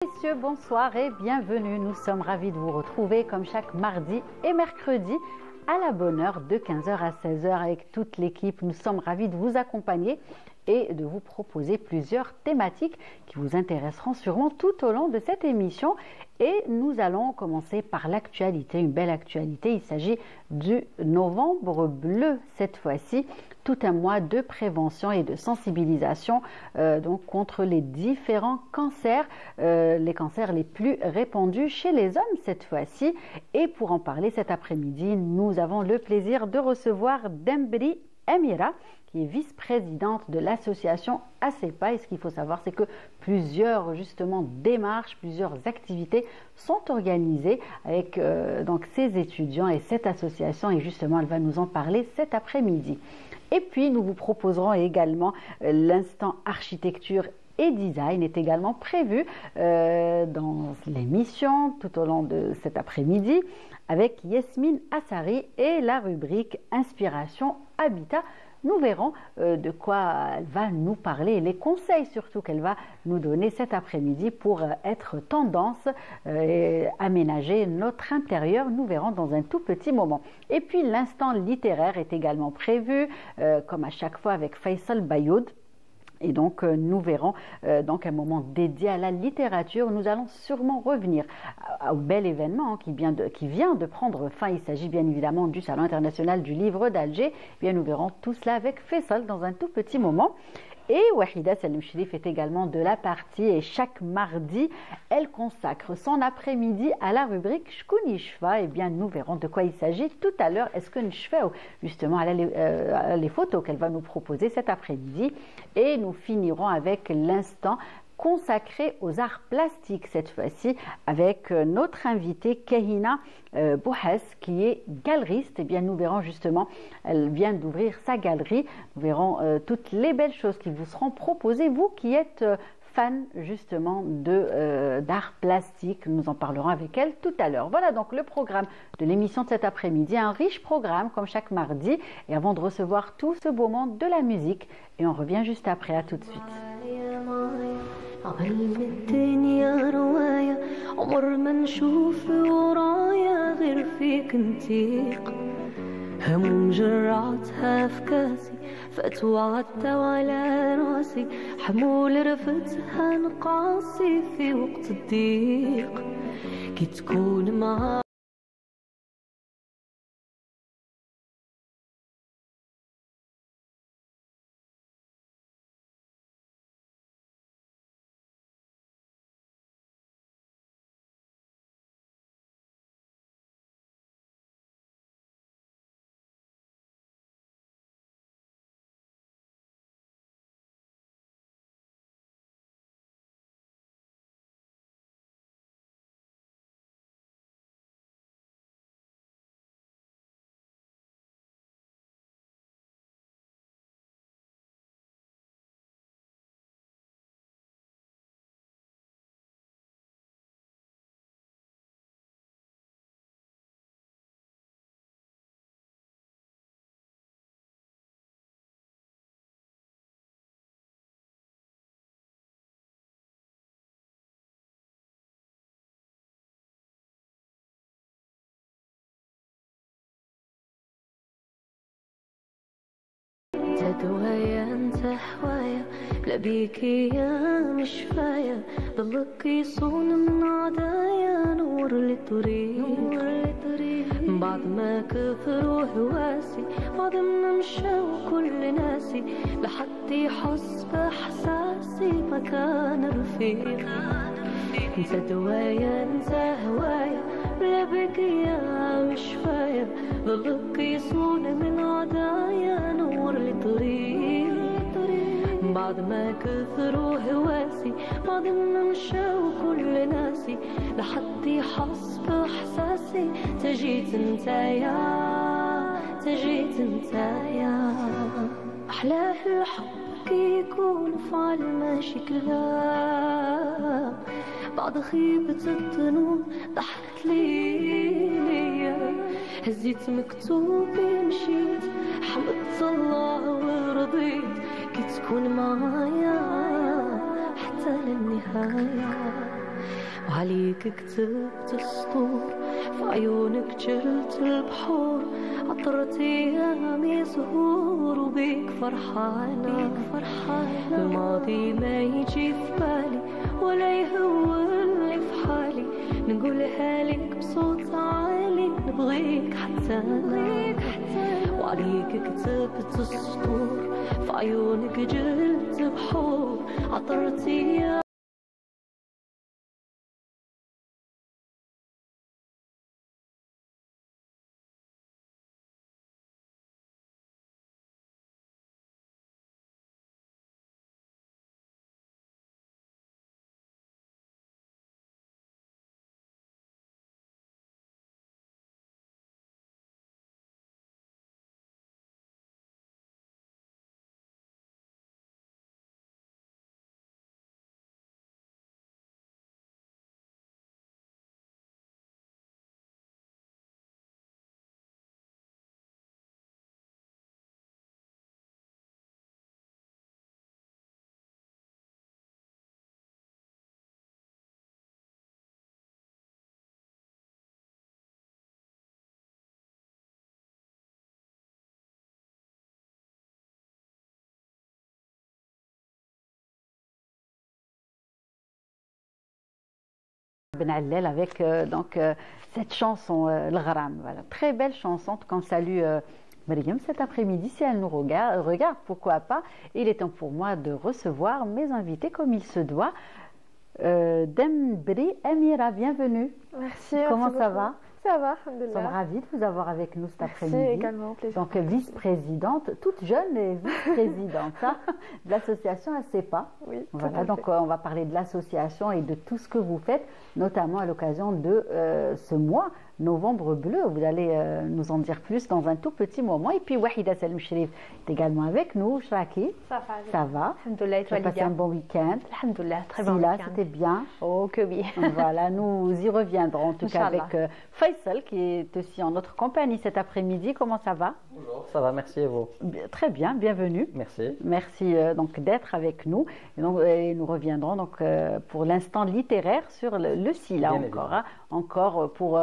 Messieurs, bonsoir et bienvenue. Nous sommes ravis de vous retrouver comme chaque mardi et mercredi à la bonne heure de 15h à 16h avec toute l'équipe. Nous sommes ravis de vous accompagner et de vous proposer plusieurs thématiques qui vous intéresseront sûrement tout au long de cette émission. Et nous allons commencer par l'actualité, une belle actualité. Il s'agit du Novembre bleu cette fois-ci, tout un mois de prévention et de sensibilisation donc contre les différents cancers, les cancers les plus répandus chez les hommes cette fois-ci. Et pour en parler cet après-midi, nous avons le plaisir de recevoir Dembri Amira, qui est vice-présidente de l'association ACEPA. Et ce qu'il faut savoir, c'est que plusieurs justement démarches, plusieurs activités sont organisées avec donc ces étudiants et cette association. Et justement, elle va nous en parler cet après-midi. Et puis, nous vous proposerons également l'instant architecture et design est également prévu dans l'émission tout au long de cet après-midi avec Yasmine Assari et la rubrique Inspiration Habitat. Nous verrons de quoi elle va nous parler et les conseils surtout qu'elle va nous donner cet après-midi pour être tendance et aménager notre intérieur. Nous verrons dans un tout petit moment. Et puis l'instant littéraire est également prévu, comme à chaque fois avec Faisal Bayoud. Et donc, nous verrons donc un moment dédié à la littérature. Nous allons sûrement revenir au bel événement qui vient de prendre fin. Il s'agit bien évidemment du Salon international du livre d'Alger. Bien, nous verrons tout cela avec Faisal dans un tout petit moment. Et Wahida Salim Chérif est également de la partie et chaque mardi, elle consacre son après-midi à la rubrique Shkouni Shfa. Eh bien, nous verrons de quoi il s'agit tout à l'heure. Est-ce que Nshfa, justement, les photos qu'elle va nous proposer cet après-midi. Et nous finirons avec l'instant consacré aux arts plastiques cette fois-ci avec notre invitée Kahina Bouhas qui est galeriste. Et bien nous verrons justement, elle vient d'ouvrir sa galerie. Nous verrons toutes les belles choses qui vous seront proposées, vous qui êtes fan justement d'art plastique. Nous en parlerons avec elle tout à l'heure. Voilà donc le programme de l'émission de cet après-midi, un riche programme comme chaque mardi. Et avant de recevoir tout ce beau monde de la musique, et on revient juste après, à tout de suite. علم الدنيا رواية عمر ما نشوف ورايا غير فيك نتيق هموم جرعتها في كاسي فاتوا عدوا على راسي حمول رفتها نقاسي في وقت الضيق كي تكون معايا دوايا انت هوايا بلا بيكي يا مش فايا ضلك يصون من عدايا نور للطريق بعد ما كثروا هواسي بعد ما مشاو كل ناسي لحد يحس باحساسي ما كان رفيق انت دوايا انت هوايا بلا بيكي يا مش فايا ضلك يصون من عدايا نور لطريق بعد ما كثروا هواسي بعد ما مشاو كل ناسي لحد يحس باحساسي تجيت انتايا احلاه الحب كي يكون فعل ماشي كلام بعد خيبة الظنون ضحكت ليا هزيت مكتوبي مشيت حمدت الله ورضيت كي تكون معايا حتى للنهاية وعليك كتبت السطور في عيونك جلت البحور عطرت ايامي زهور وبيك فرحانة الماضي ما يجي في بالي ولا يهولني في حالي نقولها لك بصوت عالي نبغيك حتى أنا وعليك كتبت السطور في عيونك جلت بحور عطرت ايامي Ben Allel avec cette chanson, L'Ghram. Voilà, très belle chanson. Qu'on salue Mariam cet après-midi. Si elle nous regarde, pourquoi pas. Il est temps pour moi de recevoir mes invités comme il se doit. Dembri Amira, bienvenue. Merci. Comment ça va? Ça va, Nous sommes ravis de vous avoir avec nous cet après-midi. Merci également, plaisir. Donc vice-présidente, toute jeune et vice-présidente de l'association ACEPA. Oui, voilà, donc on va parler de l'association et de tout ce que vous faites, notamment à l'occasion de ce mois, Novembre Bleu. Vous allez nous en dire plus dans un tout petit moment. Et puis Wahida Salem Sherif est également avec nous. Shraki, ça va. Alhamdoulilah, tu as passé un bon week-end. Alhamdoulilah, très bon week-end. C'était bien. Oh, que oui. Voilà, nous y reviendrons en tout cas avec Faisal qui est aussi en notre compagnie cet après-midi. Comment ça va? Bonjour, ça va, merci et vous? Très bien, bienvenue. Merci. Merci donc d'être avec nous. Et nous reviendrons donc pour l'instant littéraire sur le SILA encore pour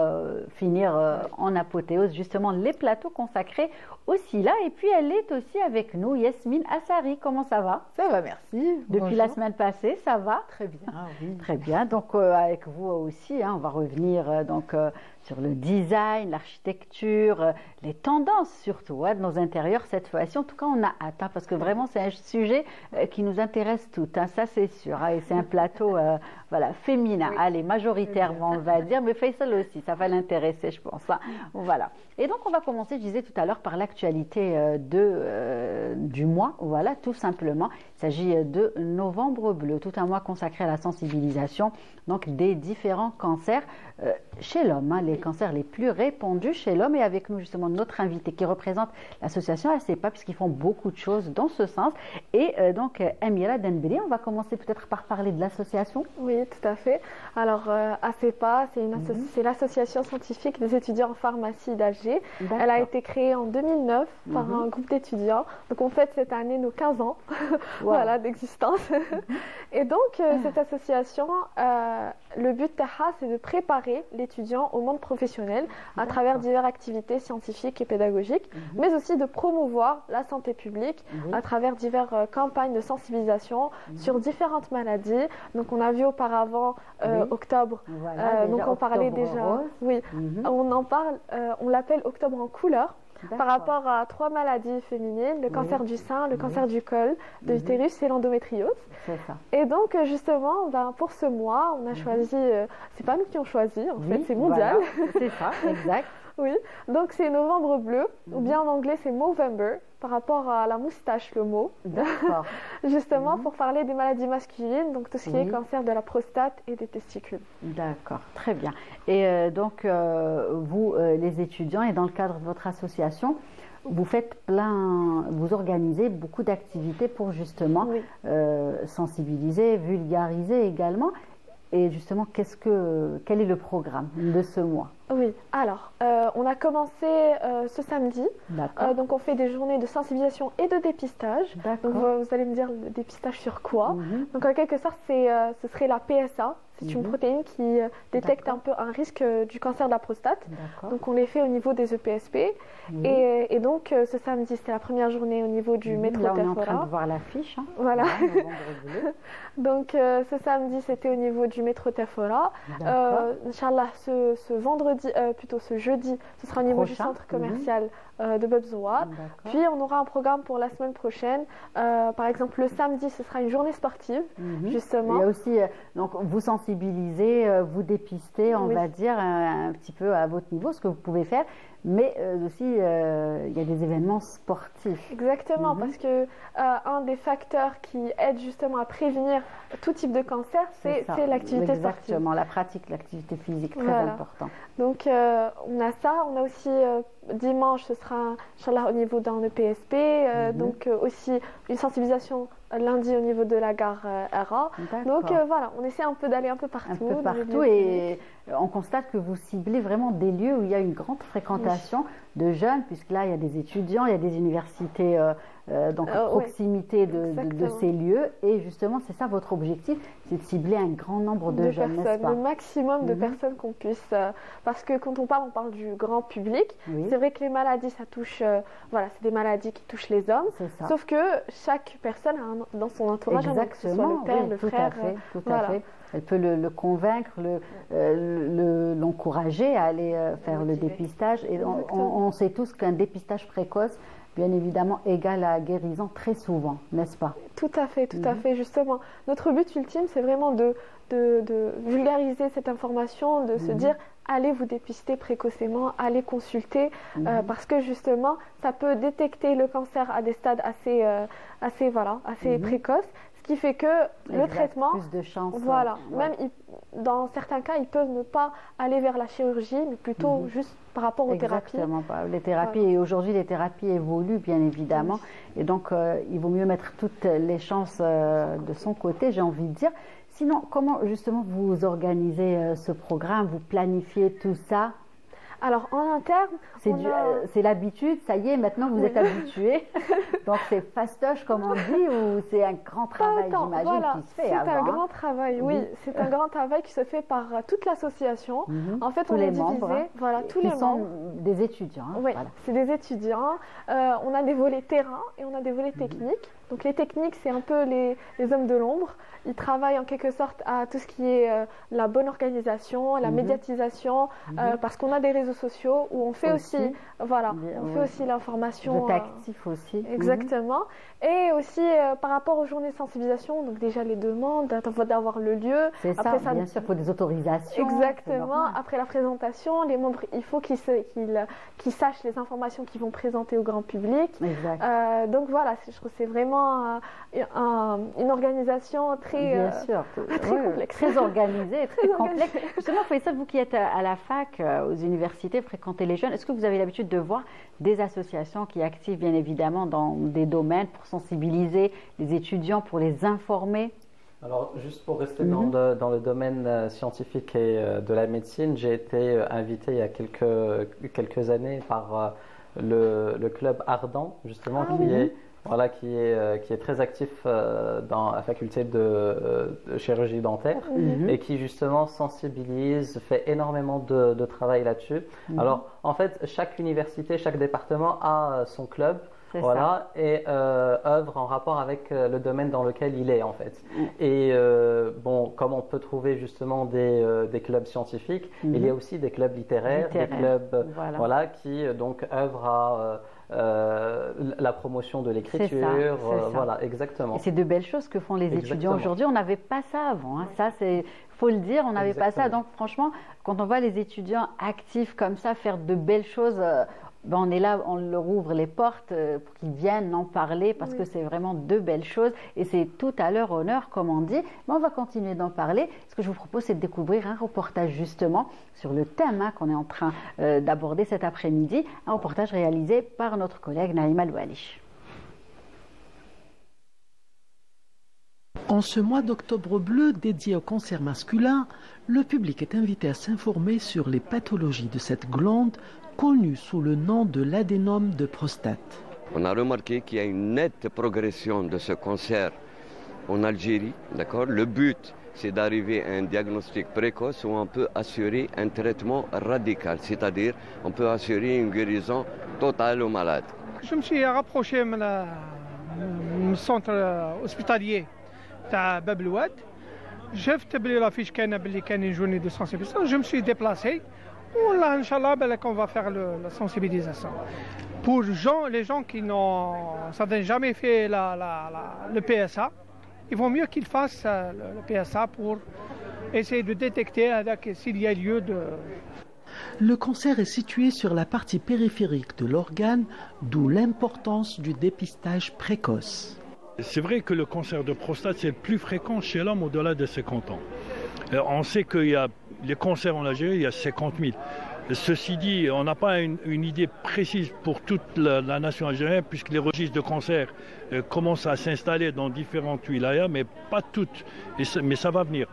finir en apothéose justement les plateaux consacrés au SILA. Et puis elle est aussi avec nous, Yasmine Assari. Comment ça va? Ça va, merci. Depuis la semaine passée, ça va? Très bien. Oui. Très bien. Donc avec vous aussi, on va revenir sur le design, l'architecture, les tendances surtout de nos intérieurs cette fois-ci. En tout cas, on a hâte parce que vraiment c'est un sujet qui nous intéresse toutes, ça c'est sûr. Et c'est un plateau féminin, allez, majoritairement on va dire, mais Faisal aussi, ça va l'intéresser je pense. Voilà. Et donc on va commencer, je disais tout à l'heure, par l'actualité du mois, voilà, tout simplement. Il s'agit de Novembre Bleu, tout un mois consacré à la sensibilisation donc des différents cancers chez l'homme, les cancers les plus répandus chez l'homme. Et avec nous justement notre invité qui représente l'association ACEPA, puisqu'ils font beaucoup de choses dans ce sens. Et donc Amira Dembri, on va commencer peut-être par parler de l'association. Oui, tout à fait. Alors ACEPA, c'est l'association scientifique des étudiants en pharmacie d'Alger. Elle a été créée en 2009 par un groupe d'étudiants. Donc on fête cette année nos 15 ans voilà, d'existence. Et donc cette association, le but c'est de préparer l'étudiant au monde professionnel à travers diverses activités scientifiques et pédagogiques, mais aussi de promouvoir la santé publique à travers diverses campagnes de sensibilisation sur différentes maladies. Donc on a vu auparavant octobre, donc on parlait déjà, on en parle, on l'appelle octobre en couleur. Par rapport à 3 maladies féminines, le cancer du sein, le cancer du col, de l'utérus et l'endométriose. C'est ça. Et donc justement, pour ce mois, on a choisi, c'est pas nous qui ont choisi, en fait, c'est mondial. Voilà. C'est ça, exact. Oui, donc c'est Novembre Bleu, ou bien en anglais c'est Movember, par rapport à la moustache, le mot. D'accord. Justement pour parler des maladies masculines, donc tout ce qui est cancer de la prostate et des testicules. D'accord, très bien. Et donc vous, les étudiants, et dans le cadre de votre association, vous faites vous organisez beaucoup d'activités pour justement sensibiliser, vulgariser également. Et justement, quel est le programme de ce mois? Oui, alors, on a commencé ce samedi. Donc, on fait des journées de sensibilisation et de dépistage. Donc, vous allez me dire, le dépistage sur quoi? Donc, en quelque sorte, ce serait la PSA. C'est une protéine qui détecte un peu un risque du cancer de la prostate. Donc, on les fait au niveau des EPSP. Et donc, ce samedi, c'était la première journée au niveau du métro-Tefora. Là, on est en train de voir l'affiche. Hein. Voilà. Donc, ce samedi, c'était au niveau du métro-Tefora. Inch'Allah, ce vendredi, plutôt ce jeudi, ce sera au niveau du centre commercial de Bebzouar. Puis, on aura un programme pour la semaine prochaine. Par exemple, le samedi, ce sera une journée sportive, justement. Il y a aussi, donc, vous sensibilisez, vous dépistez, on va dire, un petit peu à votre niveau, ce que vous pouvez faire. Mais aussi, il y a des événements sportifs. Exactement, parce que un des facteurs qui aide justement à prévenir tout type de cancer, c'est l'activité sportive. Exactement, la pratique, l'activité physique, très important. Donc, on a ça. On a aussi, dimanche, ce sera, Inch'Allah, au niveau d'un EPSP. Donc, aussi une sensibilisation lundi au niveau de la gare RA. Donc, voilà, on essaie un peu d'aller un peu partout. Un peu partout et on constate que vous ciblez vraiment des lieux où il y a une grande fréquentation de jeunes, puisque là, il y a des étudiants, il y a des universités donc à proximité de ces lieux. Et justement, c'est ça votre objectif, c'est de cibler un grand nombre de jeunes, n'est-ce pas? Le maximum de personnes qu'on puisse... parce que quand on parle du grand public. C'est vrai que les maladies, ça touche... voilà, c'est des maladies qui touchent les hommes. Sauf que chaque personne a dans son entourage, que ce soit le père, le frère... Tout à fait. Elle peut le convaincre, l'encourager à aller faire le dépistage. Et on sait tous qu'un dépistage précoce, bien évidemment, égale à guérison très souvent, n'est-ce pas? Tout à fait, tout à fait. Justement, notre but ultime, c'est vraiment de vulgariser cette information, de se dire allez vous dépister précocement, allez consulter, parce que justement, ça peut détecter le cancer à des stades assez précoces. Ce qui fait que le traitement, plus de chance, même dans certains cas, ils peuvent ne pas aller vers la chirurgie, mais plutôt juste par rapport aux thérapies. Exactement, les thérapies. Et aujourd'hui, les thérapies évoluent, bien évidemment. Et donc, il vaut mieux mettre toutes les chances de son côté, j'ai envie de dire. Sinon, comment justement vous organisez ce programme, vous planifiez tout ça? Alors, en interne, c'est l'habitude, ça y est, maintenant vous êtes habitué. Donc, c'est fastoche, comme on dit, ou c'est un grand travail, j'imagine, qui se fait avant. C'est un grand travail, c'est un grand travail qui se fait par toute l'association. En fait, tous les membres, tous les membres. sont des étudiants. Oui, c'est des étudiants. On a des volets terrain et on a des volets techniques. Donc, les techniques, c'est un peu les hommes de l'ombre. Ils travaillent en quelque sorte à tout ce qui est la bonne organisation, la médiatisation, parce qu'on a des réseaux sociaux où on fait aussi l'information. Vous êtes actif aussi. Exactement. Et aussi par rapport aux journées de sensibilisation, donc déjà les demandes d'avoir le lieu. C'est ça, bien sûr, il faut des autorisations. Exactement. Après la présentation, les membres, il faut qu'ils sachent les informations qu'ils vont présenter au grand public. Exact. Donc voilà, je trouve que c'est vraiment une organisation très complexe. Très organisée, très complexe. Justement, Faisal, vous qui êtes à la fac, aux universités, fréquentez les jeunes, est-ce que vous avez l'habitude de voir des associations qui activent bien évidemment dans des domaines pour sensibiliser les étudiants, pour les informer? Alors, juste pour rester dans le domaine scientifique et de la médecine, j'ai été invité il y a quelques années par le club Ardent, justement, qui est très actif dans la faculté de chirurgie dentaire et qui justement sensibilise, fait énormément de travail là-dessus. Alors, en fait, chaque université, chaque département a son club. Et œuvre en rapport avec le domaine dans lequel il est, en fait. Et comme on peut trouver justement des clubs scientifiques, il y a aussi des clubs littéraires. Des clubs qui donc œuvrent à la promotion de l'écriture. Voilà, exactement. Et c'est de belles choses que font les étudiants aujourd'hui. On n'avait pas ça avant. Ça, c'est... faut le dire, on n'avait pas ça. Donc franchement, quand on voit les étudiants actifs comme ça faire de belles choses, on est là, on leur ouvre les portes pour qu'ils viennent en parler parce que c'est vraiment de belles choses et c'est tout à leur honneur, comme on dit. Mais on va continuer d'en parler. Ce que je vous propose, c'est de découvrir un reportage justement sur le thème qu'on est en train d'aborder cet après-midi. Un reportage réalisé par notre collègue Naïma Loualish. En ce mois d'octobre bleu dédié au cancer masculin, le public est invité à s'informer sur les pathologies de cette glande connue sous le nom de l'adénome de prostate. On a remarqué qu'il y a une nette progression de ce cancer en Algérie. D'accord ? Le but, c'est d'arriver à un diagnostic précoce où on peut assurer un traitement radical, c'est-à-dire on peut assurer une guérison totale aux malades. Je me suis rapproché du centre hospitalier de Bab el Oued. J'ai fait l'affiche qu'il y a une journée de sensibilisation. Je me suis déplacé. Là, Inch'Allah, on va faire la sensibilisation. Pour les gens qui n'ont jamais fait le PSA, il vaut mieux qu'ils fassent le PSA pour essayer de détecter s'il y a lieu de... Le cancer est situé sur la partie périphérique de l'organe, d'où l'importance du dépistage précoce. C'est vrai que le cancer de prostate, c'est le plus fréquent chez l'homme au-delà de 50 ans. On sait qu'il y a les cancers en Algérie, il y a 50 000. Ceci dit, on n'a pas une idée précise pour toute la nation algérienne, puisque les registres de cancer commencent à s'installer dans différentes wilayas, mais pas toutes. Mais ça va venir.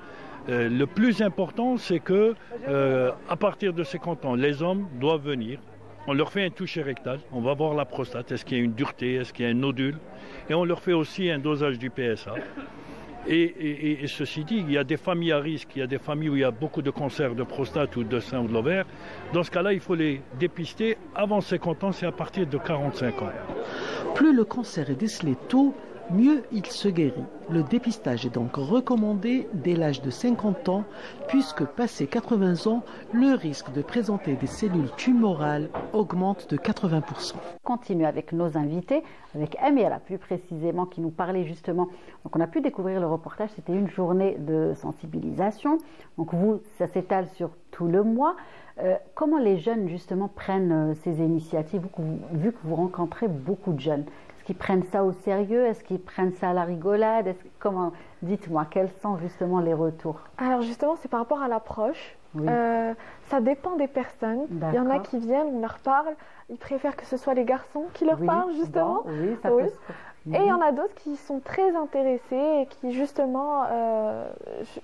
Le plus important, c'est que à partir de 50 ans, les hommes doivent venir. On leur fait un toucher rectal, on va voir la prostate, est-ce qu'il y a une dureté, est-ce qu'il y a un nodule, et on leur fait aussi un dosage du PSA. Et ceci dit, il y a des familles à risque, il y a des familles où il y a beaucoup de cancers de prostate ou de sein ou de l'ovaire. Dans ce cas-là, il faut les dépister avant 50 ans, c'est à partir de 45 ans. Plus le cancer est décelé tôt, mieux il se guérit. Le dépistage est donc recommandé dès l'âge de 50 ans, puisque passé 80 ans, le risque de présenter des cellules tumorales augmente de 80%. On continue avec nos invités, avec Amira plus précisément, qui nous parlait justement. Donc on a pu découvrir le reportage, c'était une journée de sensibilisation. Donc vous, ça s'étale sur tout le mois. Comment les jeunes justement prennent ces initiatives, vu que vous rencontrez beaucoup de jeunes? Est-ce qu'ils prennent ça au sérieux? Est-ce qu'ils prennent ça à la rigolade? Comment? Dites-moi, quels sont justement les retours? Alors justement, c'est par rapport à l'approche. Oui. Ça dépend des personnes. Il y en a qui viennent, on leur parle, ils préfèrent que ce soit les garçons qui leur parlent justement. Bon, oui, ça peut Et il y en a d'autres qui sont très intéressés et qui justement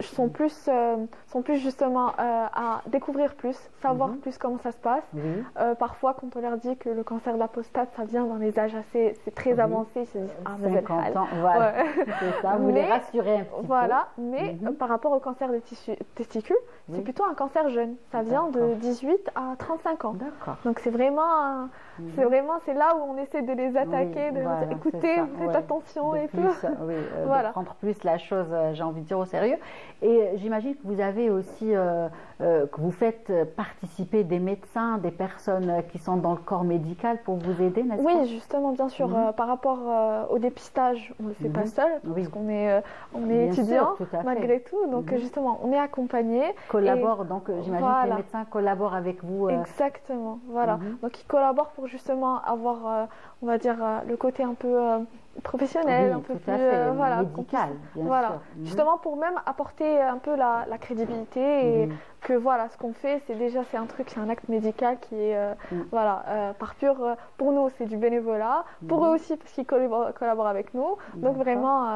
sont plus justement à découvrir plus, savoir plus comment ça se passe. Parfois, quand on leur dit que le cancer de la prostate, ça vient dans les âges assez, c'est très avancé, ils se disent ah mais 50 ans, voilà, c'est ça. Vous les rassurez un petit peu. Mais par rapport au cancer des testicules, c'est plutôt un cancer jeune. Ça vient de 18 à 35 ans. Donc c'est vraiment, c'est là où on essaie de les attaquer, de leur dire écoutez, faites attention et tout. De prendre plus la chose, j'ai envie de dire, au sérieux. Et j'imagine que vous avez aussi, que vous faites participer des médecins, des personnes qui sont dans le corps médical pour vous aider, n'est-ce pas? Oui, justement, bien sûr. Par rapport au dépistage, on ne le fait pas seul, parce qu'on est étudiant, malgré tout. Donc justement, on est accompagné. Collabore, donc j'imagine que les médecins collaborent avec vous. Exactement, voilà. Donc ils collaborent pour justement avoir, on va dire, le côté un peu professionnel, un peu plus médical, bien sûr. Justement pour même apporter un peu la crédibilité et que voilà, ce qu'on fait, c'est un truc, c'est un acte médical qui est par pur, pour nous c'est du bénévolat, pour eux aussi parce qu'ils collaborent avec nous. Donc vraiment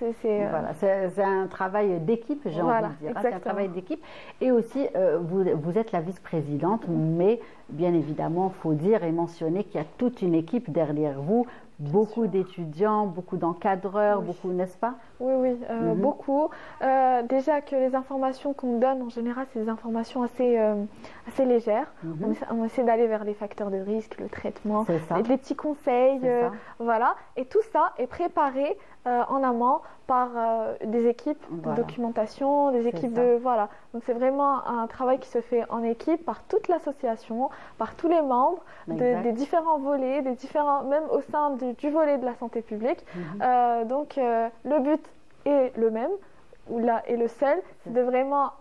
c'est un travail d'équipe, j'ai envie de dire. C'est un travail d'équipe. Et aussi vous êtes la vice-présidente, mais bien évidemment, il faut dire et mentionner qu'il y a toute une équipe derrière vous. Beaucoup d'étudiants, beaucoup d'encadreurs, beaucoup, n'est-ce pas? Oui, beaucoup. Déjà que les informations qu'on donne, en général, c'est des informations assez légères. On essaie d'aller vers les facteurs de risque, le traitement, les petits conseils, voilà. Et tout ça est préparé en amont par des équipes de documentation, des équipes de... Voilà. Donc c'est vraiment un travail qui se fait en équipe par toute l'association, par tous les membres, des différents volets, même au sein du volet de la santé publique. Donc le but est le même, et le seul, c'est de vraiment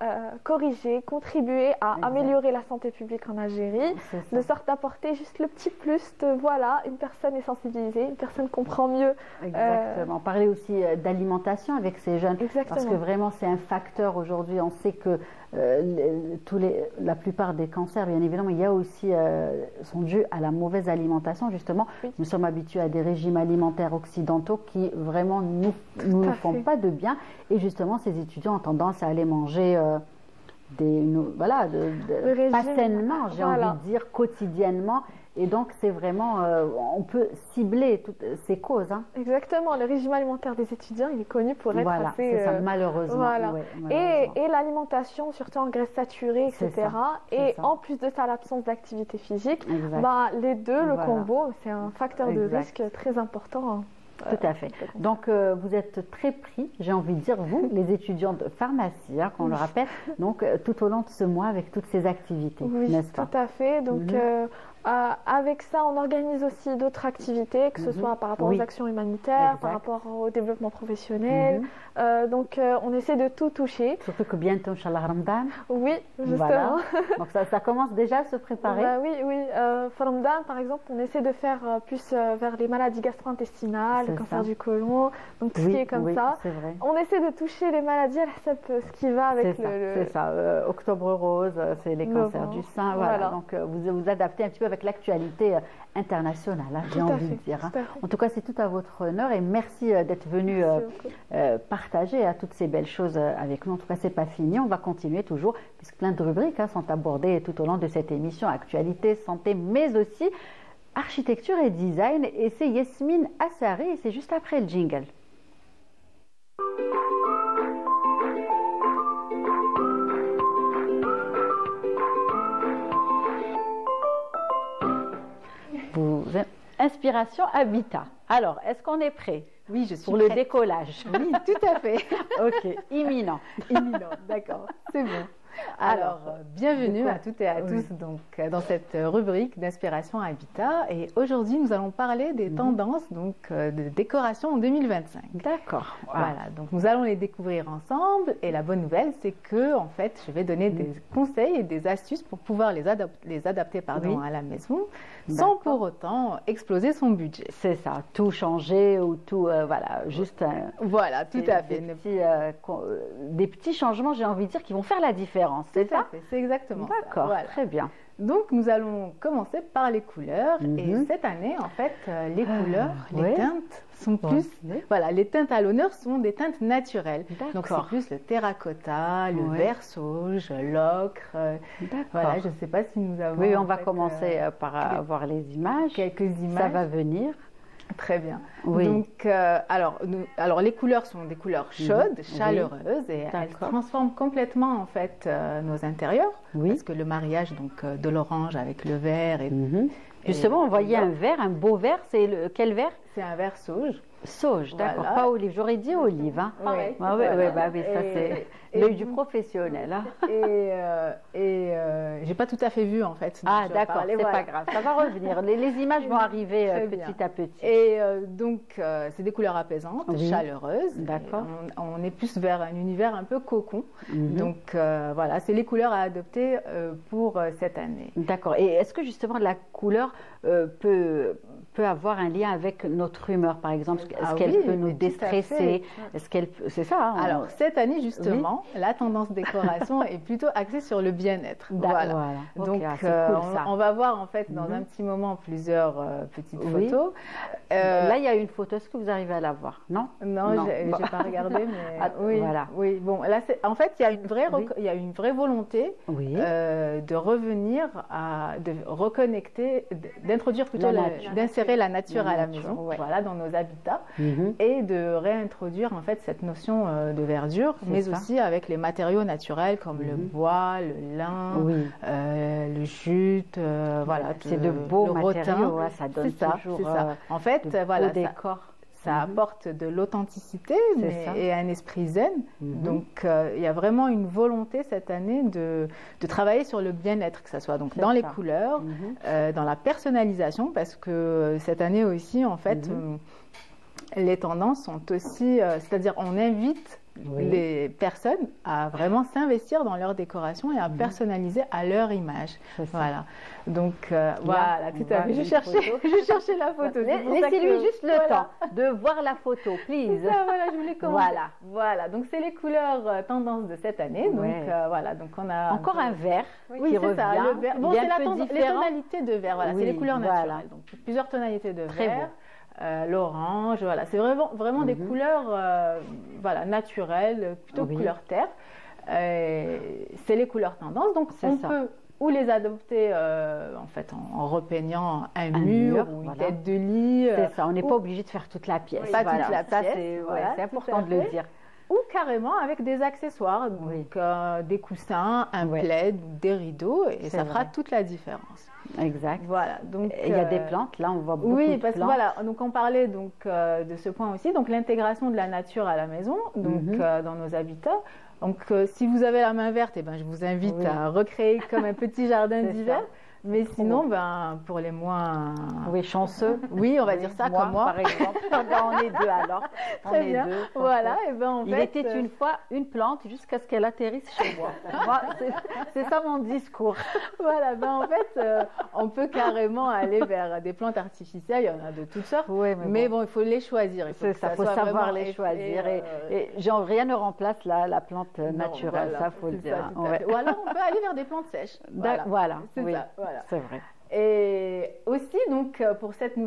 corriger, contribuer à améliorer la santé publique en Algérie, de sorte d'apporter juste le petit plus de voilà, une personne est sensibilisée, une personne comprend mieux. Exactement. Parler aussi d'alimentation avec ces jeunes. Exactement. Parce que vraiment, c'est un facteur aujourd'hui. On sait que la plupart des cancers, bien évidemment, il y a aussi, sont dus à la mauvaise alimentation, justement. Oui. Nous sommes habitués à des régimes alimentaires occidentaux qui vraiment nous font pas de bien. Et justement, ces étudiants ont tendance à aller manger pas sainement, j'ai envie de dire, quotidiennement. Et donc, c'est vraiment, on peut cibler toutes ces causes. Hein. Exactement, le régime alimentaire des étudiants, il est connu pour être voilà, assez... c'est ça, malheureusement. Voilà. Ouais, malheureusement. Et l'alimentation, surtout en graisses saturées, etc. Et en plus de ça, l'absence d'activité physique, les deux, le combo, c'est un facteur de risque très important. Tout à fait. Donc, vous êtes très pris, j'ai envie de dire, vous, les étudiants de pharmacie, hein, qu'on le rappelle, donc tout au long de ce mois avec toutes ces activités, n'est-ce pas? Tout à fait. Donc, avec ça, on organise aussi d'autres activités, que ce soit par rapport aux actions humanitaires, par rapport au développement professionnel. Donc, on essaie de tout toucher. Surtout que bientôt, Inch'Allah, Ramadan. Oui, justement. Voilà. Donc, ça commence déjà à se préparer. Oui. Ramadan, par exemple, on essaie de faire plus vers les maladies gastro-intestinales, le cancer du côlon, donc tout ce qui est comme ça. C'est vrai. On essaie de toucher les maladies à ce qui va avec C'est ça. Octobre rose, c'est les cancers du sein. Voilà. Donc, vous vous adaptez un petit peu avec l'actualité internationale, hein, j'ai envie de dire. Hein. En tout cas, c'est tout à votre honneur et merci d'être venu partager toutes ces belles choses avec nous. En tout cas, c'est pas fini, on va continuer toujours, puisque plein de rubriques sont abordées tout au long de cette émission, actualité, santé, mais aussi architecture et design. Et c'est Yasmine Assari et c'est juste après le jingle. Inspiration Habitat. Alors, est-ce qu'on est prêt? Oui, je suis pour prête. Le décollage. Oui, tout à fait. Ok, imminent. D'accord, c'est bon. Alors, bienvenue à toutes et à tous donc, dans cette rubrique d'inspiration Habitat. Et aujourd'hui, nous allons parler des tendances donc, de décoration en 2025. D'accord. Voilà, donc nous allons les découvrir ensemble. Et la bonne nouvelle, c'est que en fait, je vais donner des conseils et des astuces pour pouvoir les adapter à la maison, sans pour autant exploser son budget. C'est ça, tout changer ou tout, juste... voilà, tout à fait. Des petits changements, j'ai envie de dire, qui vont faire la différence. C'est ça? C'est exactement ça. D'accord, voilà. Très bien. Donc, nous allons commencer par les couleurs. Et cette année, en fait, les couleurs, les teintes sont plus... Voilà, les teintes à l'honneur sont des teintes naturelles. Donc, c'est plus le terracotta, le vert sauge, l'ocre. Voilà, je ne sais pas si nous avons... Oui, on va commencer par voir les images. Quelques images. Ça va venir. Très bien. Oui. Donc, alors, les couleurs sont des couleurs chaudes, chaleureuses, et elles transforment complètement en fait nos intérieurs, parce que le mariage donc de l'orange avec le vert et justement, on voyait un vert, un beau vert. C'est quel vert? C'est un vert sauge. Sauge, d'accord, pas olive. J'aurais dit olive. Hein. Pareil. Oui, ça c'est l'œil du professionnel. Hein. Et j'ai pas tout à fait vu en fait. Ah d'accord, c'est pas grave, ça va revenir. Les images vont arriver petit à petit. Et donc c'est des couleurs apaisantes, chaleureuses. D'accord. On est plus vers un univers un peu cocon. Donc voilà, c'est les couleurs à adopter pour cette année. D'accord. Et est-ce que justement la couleur peut avoir un lien avec notre humeur, par exemple? Est-ce qu'elle peut nous déstresser? Est-ce qu'elle c'est ça? Hein, alors cette année justement, la tendance décoration est plutôt axée sur le bien-être. Voilà. Donc on va voir en fait dans un petit moment plusieurs petites photos. Là il y a une photo. Est-ce que vous arrivez à la voir? Non. Non, j'ai pas regardé, mais oui. Bon, là en fait il y a une vraie volonté de revenir de reconnecter, d'introduire plutôt d'insérer la nature à la maison, voilà, dans nos habitats. Et de réintroduire en fait cette notion de verdure, mais aussi avec les matériaux naturels comme le bois, le lin, le jute, voilà, c'est de beaux matériaux, ça donne toujours ça. En fait, voilà, décor. Ça apporte de l'authenticité et un esprit zen. Donc, il y a vraiment une volonté cette année de travailler sur le bien-être, que ce soit donc dans les couleurs, dans la personnalisation, parce que cette année aussi, en fait, les tendances sont aussi, c'est-à-dire on invite les personnes à vraiment s'investir dans leur décoration et à personnaliser à leur image. Voilà. Donc voilà, tout à fait. Je cherchais la photo. Laissez-lui juste le temps de voir la photo, please. Voilà, je voulais commencer. Voilà. Donc c'est les couleurs tendance de cette année. Donc voilà, donc on a encore un vert qui revient. Ça, le vert. Bon, c'est les tonalités de vert. Voilà, c'est les couleurs naturelles. Donc plusieurs tonalités de vert. L'orange, voilà, c'est vraiment des couleurs voilà, naturelles, plutôt couleur terre. C'est les couleurs tendance, donc on peut ou les adopter en fait en repeignant un mur ou une tête de lit. C'est ça, on n'est pas obligé de faire toute la pièce. Pas toute la pièce, c'est important de le dire. Ou carrément avec des accessoires, donc des coussins, un plaid, des rideaux, et ça fera toute la différence. Exact. Voilà. Donc il y a des plantes, là on voit beaucoup de plantes. Oui, parce que voilà, donc on parlait donc de ce point aussi, donc l'intégration de la nature à la maison, donc dans nos habitats. Donc si vous avez la main verte, je vous invite à recréer comme un petit jardin d'hiver. Mais sinon, pour les moins chanceux, on va dire ça comme moi, par exemple. On est deux alors. Très bien. Voilà. Et en fait, il était une fois une plante jusqu'à ce qu'elle atterrisse chez moi. C'est ça mon discours. Voilà. En fait, on peut carrément aller vers des plantes artificielles. Il y en a de toutes sortes. Mais bon, il faut les choisir. Il faut savoir les choisir. Et rien ne remplace la plante naturelle. Ça, faut le dire. Ou alors, on peut aller vers des plantes sèches. Voilà. C'est ça. C'est vrai. Et aussi, donc, pour cette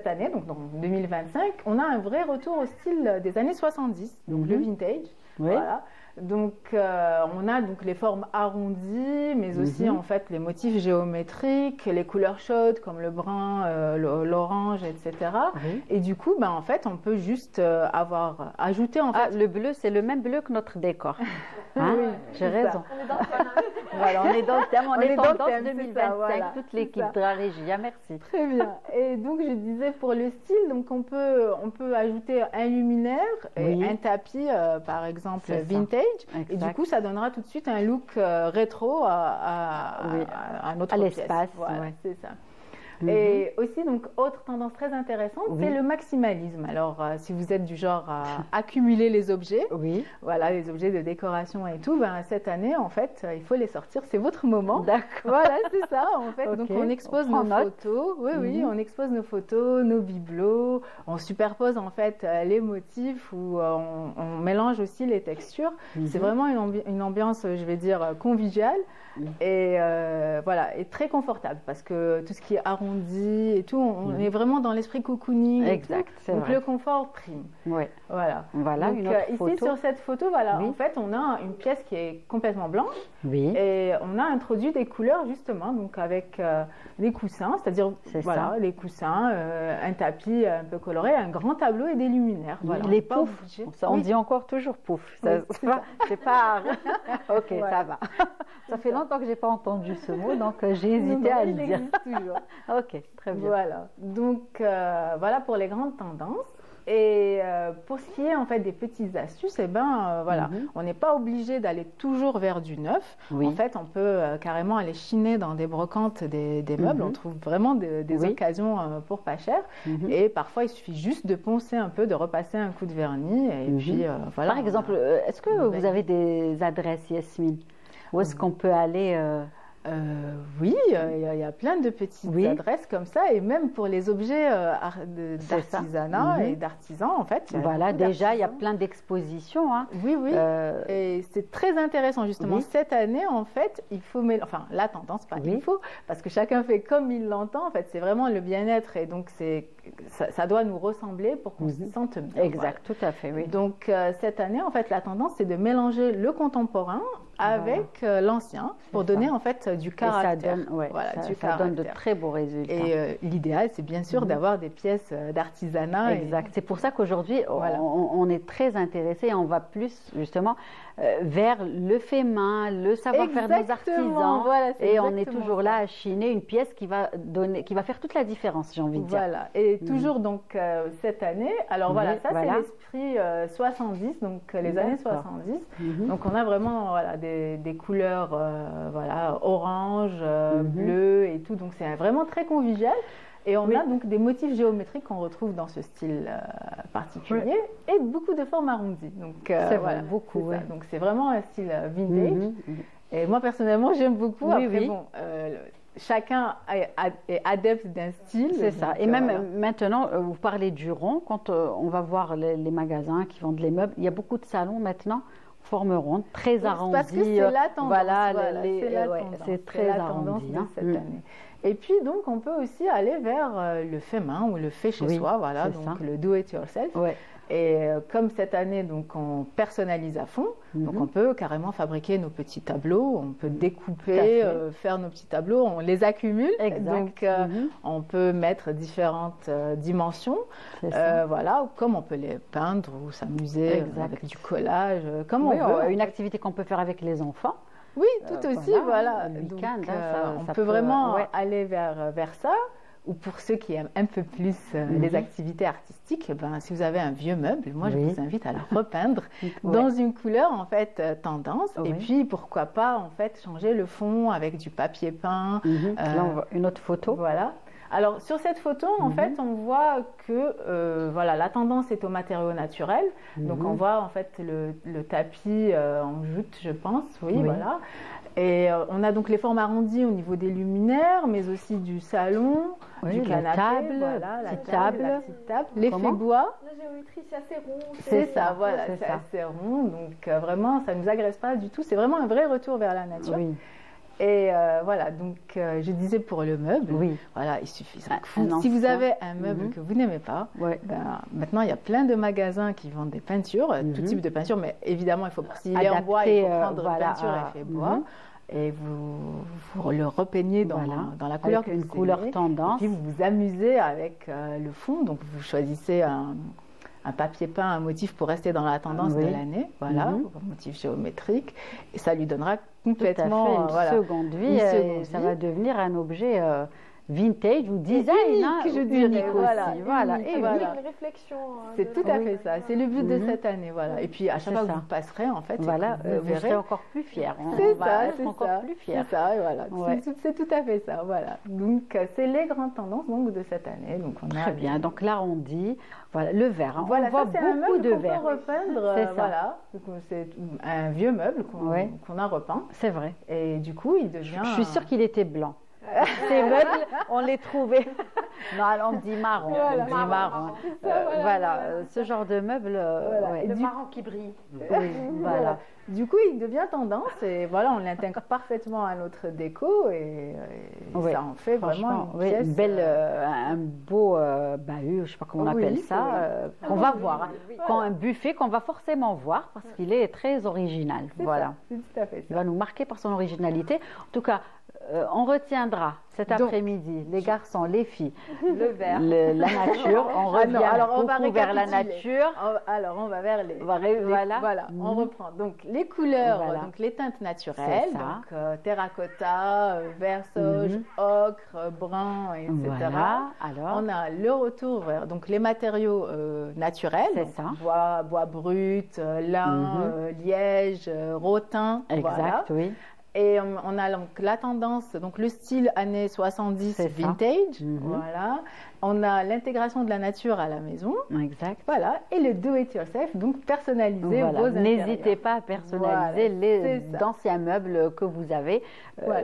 année, donc dans 2025, on a un vrai retour au style des années 70, donc le vintage. Voilà. Donc, on a donc les formes arrondies, mais aussi en fait les motifs géométriques, les couleurs chaudes comme le brun, l'orange, etc. Et du coup, en fait, on peut juste ajouté en fait. Le bleu, c'est le même bleu que notre décor. Oui, j'ai raison. On est dans le thème. On est dans le thème 2025. Toute l'équipe de la régie. Merci. Très bien. Et donc, je disais pour le style, donc on peut ajouter un luminaire et un tapis, par exemple, vintage. Et du coup, ça donnera tout de suite un look rétro à notre l'espace. Voilà, c'est ça. Et aussi, donc, autre tendance très intéressante, c'est le maximalisme. Alors, si vous êtes du genre à accumuler les objets, voilà, les objets de décoration et tout, cette année, en fait, il faut les sortir. C'est votre moment. D'accord. Voilà, c'est ça, en fait. Donc, on expose nos photos. On expose nos photos, nos bibelots. On superpose, en fait, les motifs ou on mélange aussi les textures. C'est vraiment une ambiance, je vais dire, conviviale. Et voilà, et très confortable parce que tout ce qui est arrondi et tout, on est vraiment dans l'esprit cocooning. Exact, donc vrai. Le confort prime. Voilà. Donc, une autre photo. Ici sur cette photo, en fait, on a une pièce qui est complètement blanche. Et on a introduit des couleurs justement, donc avec des coussins, c'est-à-dire les coussins, un tapis un peu coloré, un grand tableau et des luminaires. Les poufs. On dit encore toujours pouf. C'est pas. Ok, ça va. Ça fait longtemps que j'ai pas entendu ce mot, donc j'ai hésité à le dire. Toujours. Ok, très bien. Voilà. Donc voilà pour les grandes tendances. Et pour ce qui est en fait des petites astuces, on n'est pas obligé d'aller toujours vers du neuf. En fait, on peut carrément aller chiner dans des brocantes des meubles. On trouve vraiment des occasions pour pas cher. Et parfois, il suffit juste de poncer un peu, de repasser un coup de vernis. Et puis voilà. Par exemple, est-ce que vous avez des adresses, Yasmine? Où est-ce qu'on peut aller Oui, il y a plein de petites adresses comme ça, et même pour les objets d'artisanat et d'artisans, en fait. Voilà, déjà, il y a plein d'expositions. Et c'est très intéressant, justement. Cette année, en fait, il faut... la tendance, il faut, parce que chacun fait comme il l'entend. En fait, c'est vraiment le bien-être, et donc ça doit nous ressembler pour qu'on se sente bien. Exact, tout à fait, oui. Donc, cette année, en fait, la tendance, c'est de mélanger le contemporain avec l'ancien pour donner en fait du caractère. Ça donne de très beaux résultats. Et l'idéal, c'est bien sûr d'avoir des pièces d'artisanat. Exact. C'est pour ça qu'aujourd'hui, on est très intéressé et on va plus justement vers le fait main, le savoir-faire des artisans. Et on est toujours là à chiner une pièce qui va faire toute la différence, j'ai envie de dire. Voilà. Et toujours donc cette année, alors ça c'est l'esprit 70, donc les années 70. Donc on a vraiment des couleurs orange, bleu et tout. Donc c'est vraiment très convivial. Et on a donc des motifs géométriques qu'on retrouve dans ce style particulier et beaucoup de formes arrondies. Donc, c'est voilà, beaucoup. Ouais. Donc, c'est vraiment un style vintage. Et moi, personnellement, j'aime beaucoup. Oui, après, bon, chacun est adepte d'un style. C'est ça. Et même maintenant, vous parlez du rond, quand on va voir les magasins qui vendent les meubles, il y a beaucoup de salons maintenant, forme ronde, très arrondie. Parce que c'est la tendance. Voilà, c'est très la tendance de cette année. Et puis, donc, on peut aussi aller vers le fait main ou le fait chez soi, voilà, donc le do it yourself. Ouais. Et comme cette année, donc, on personnalise à fond, donc on peut carrément fabriquer nos petits tableaux, on peut découper, faire nos petits tableaux, on les accumule. Donc, on peut mettre différentes dimensions, voilà, comme on peut les peindre ou s'amuser avec du collage, comme on veut. Une activité qu'on peut faire avec les enfants. Oui, tout aussi, voilà. Donc, on peut vraiment aller vers ça. Ou pour ceux qui aiment un peu plus les activités artistiques, ben, si vous avez un vieux meuble, moi je vous invite à le repeindre dans une couleur en fait tendance. Et puis pourquoi pas en fait changer le fond avec du papier peint. Là on voit une autre photo. Voilà. Alors sur cette photo, en fait, on voit que voilà, la tendance est aux matériaux naturels. Donc on voit en fait le tapis en jute, je pense. Oui, voilà. Et on a donc les formes arrondies au niveau des luminaires, mais aussi du salon, du canapé, la petite table, l'effet bois. La géométrie, c'est assez rond. C'est ça, voilà, c'est assez rond. Donc vraiment, ça ne nous agresse pas du tout. C'est vraiment un vrai retour vers la nature. Oui. Et voilà, donc je disais pour le meuble, voilà, il suffit. Si vous avez un meuble que vous n'aimez pas, ben, maintenant il y a plein de magasins qui vendent des peintures, tout type de peinture, mais évidemment, s'il est en bois, il faut prendre peinture effet bois. Et vous le repeignez dans la couleur que une couleur tendance. Et puis vous vous amusez avec le fond. Donc vous choisissez un papier peint, un motif pour rester dans la tendance de l'année, voilà, un motif géométrique, et ça lui donnera complètement une seconde vie. Ça va devenir un objet vintage ou design, unique aussi. Voilà. Et une réflexion. C'est tout à fait ça. C'est le but de cette année, voilà. Et puis à chaque fois que vous passerez, en fait, voilà, vous serez encore plus fiers. C'est ça, c'est encore plus fiers. C'est ça, voilà. C'est tout à fait ça, voilà. Donc c'est les grandes tendances donc de cette année. Donc on très bien. Donc l'arrondi, voilà, le verre. Voilà, on voit beaucoup de verres. On peut repeindre, voilà. C'est un vieux meuble qu'on a repeint. C'est vrai. Et du coup, il devient. Je suis sûre qu'il était blanc. Ces meubles, on les trouvait. Non, on dit marron. Voilà, on dit marron. Voilà, ce genre de meubles. Le marron qui brille. Oui, voilà. Du coup, il devient tendance et voilà, on l'intègre parfaitement à notre déco et ça en fait vraiment une pièce. Un beau bahut, je ne sais pas comment on appelle ça, qu'on va voir. Un buffet qu'on va forcément voir parce qu'il est très original. Voilà. C'est tout à fait ça. Il va nous marquer par son originalité. En tout cas, on retiendra cet après-midi, les garçons, les filles, le verre, la nature. On revient beaucoup vers la nature. Alors, on va vers les. Voilà. On reprend. Donc, les couleurs, donc les teintes naturelles, donc terracotta, vert sauge, ocre, brun, etc. Voilà. Alors, on a le retour vers donc les matériaux naturels. C'est ça. Bois brut, lin, liège, rotin. Exact, oui. Et on a donc la tendance, donc le style années 70 vintage, voilà. On a l'intégration de la nature à la maison. Exact. Voilà. Et le do-it-yourself, donc personnaliser vos intérieurs. N'hésitez pas à personnaliser les anciens meubles que vous avez.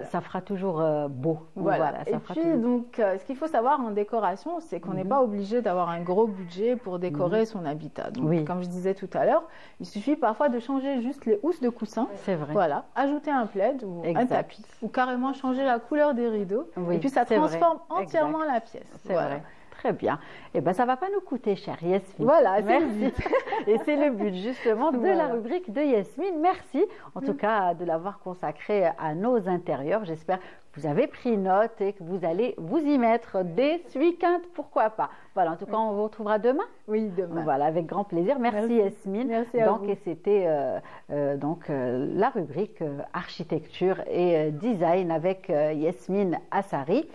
Ça fera toujours beau. Voilà. Et puis, donc, ce qu'il faut savoir en décoration, c'est qu'on n'est pas obligé d'avoir un gros budget pour décorer son habitat. Donc, comme je disais tout à l'heure, il suffit parfois de changer juste les housses de coussin. C'est vrai. Voilà. Ajouter un plaid ou un tapis. Ou carrément changer la couleur des rideaux. Et puis, ça transforme entièrement la pièce. C'est vrai. Très bien. Eh bien, ça ne va pas nous coûter cher, Yasmine. Voilà, merci. Et c'est le but, justement, de la rubrique de Yasmine. Merci, en tout cas, de l'avoir consacrée à nos intérieurs. J'espère que vous avez pris note et que vous allez vous y mettre dès ce week-end, pourquoi pas. Voilà, en tout cas, on vous retrouvera demain. Oui, demain. Voilà, avec grand plaisir. Merci Yasmine. Merci à vous. Et c'était la rubrique architecture et design avec Yasmine Assari.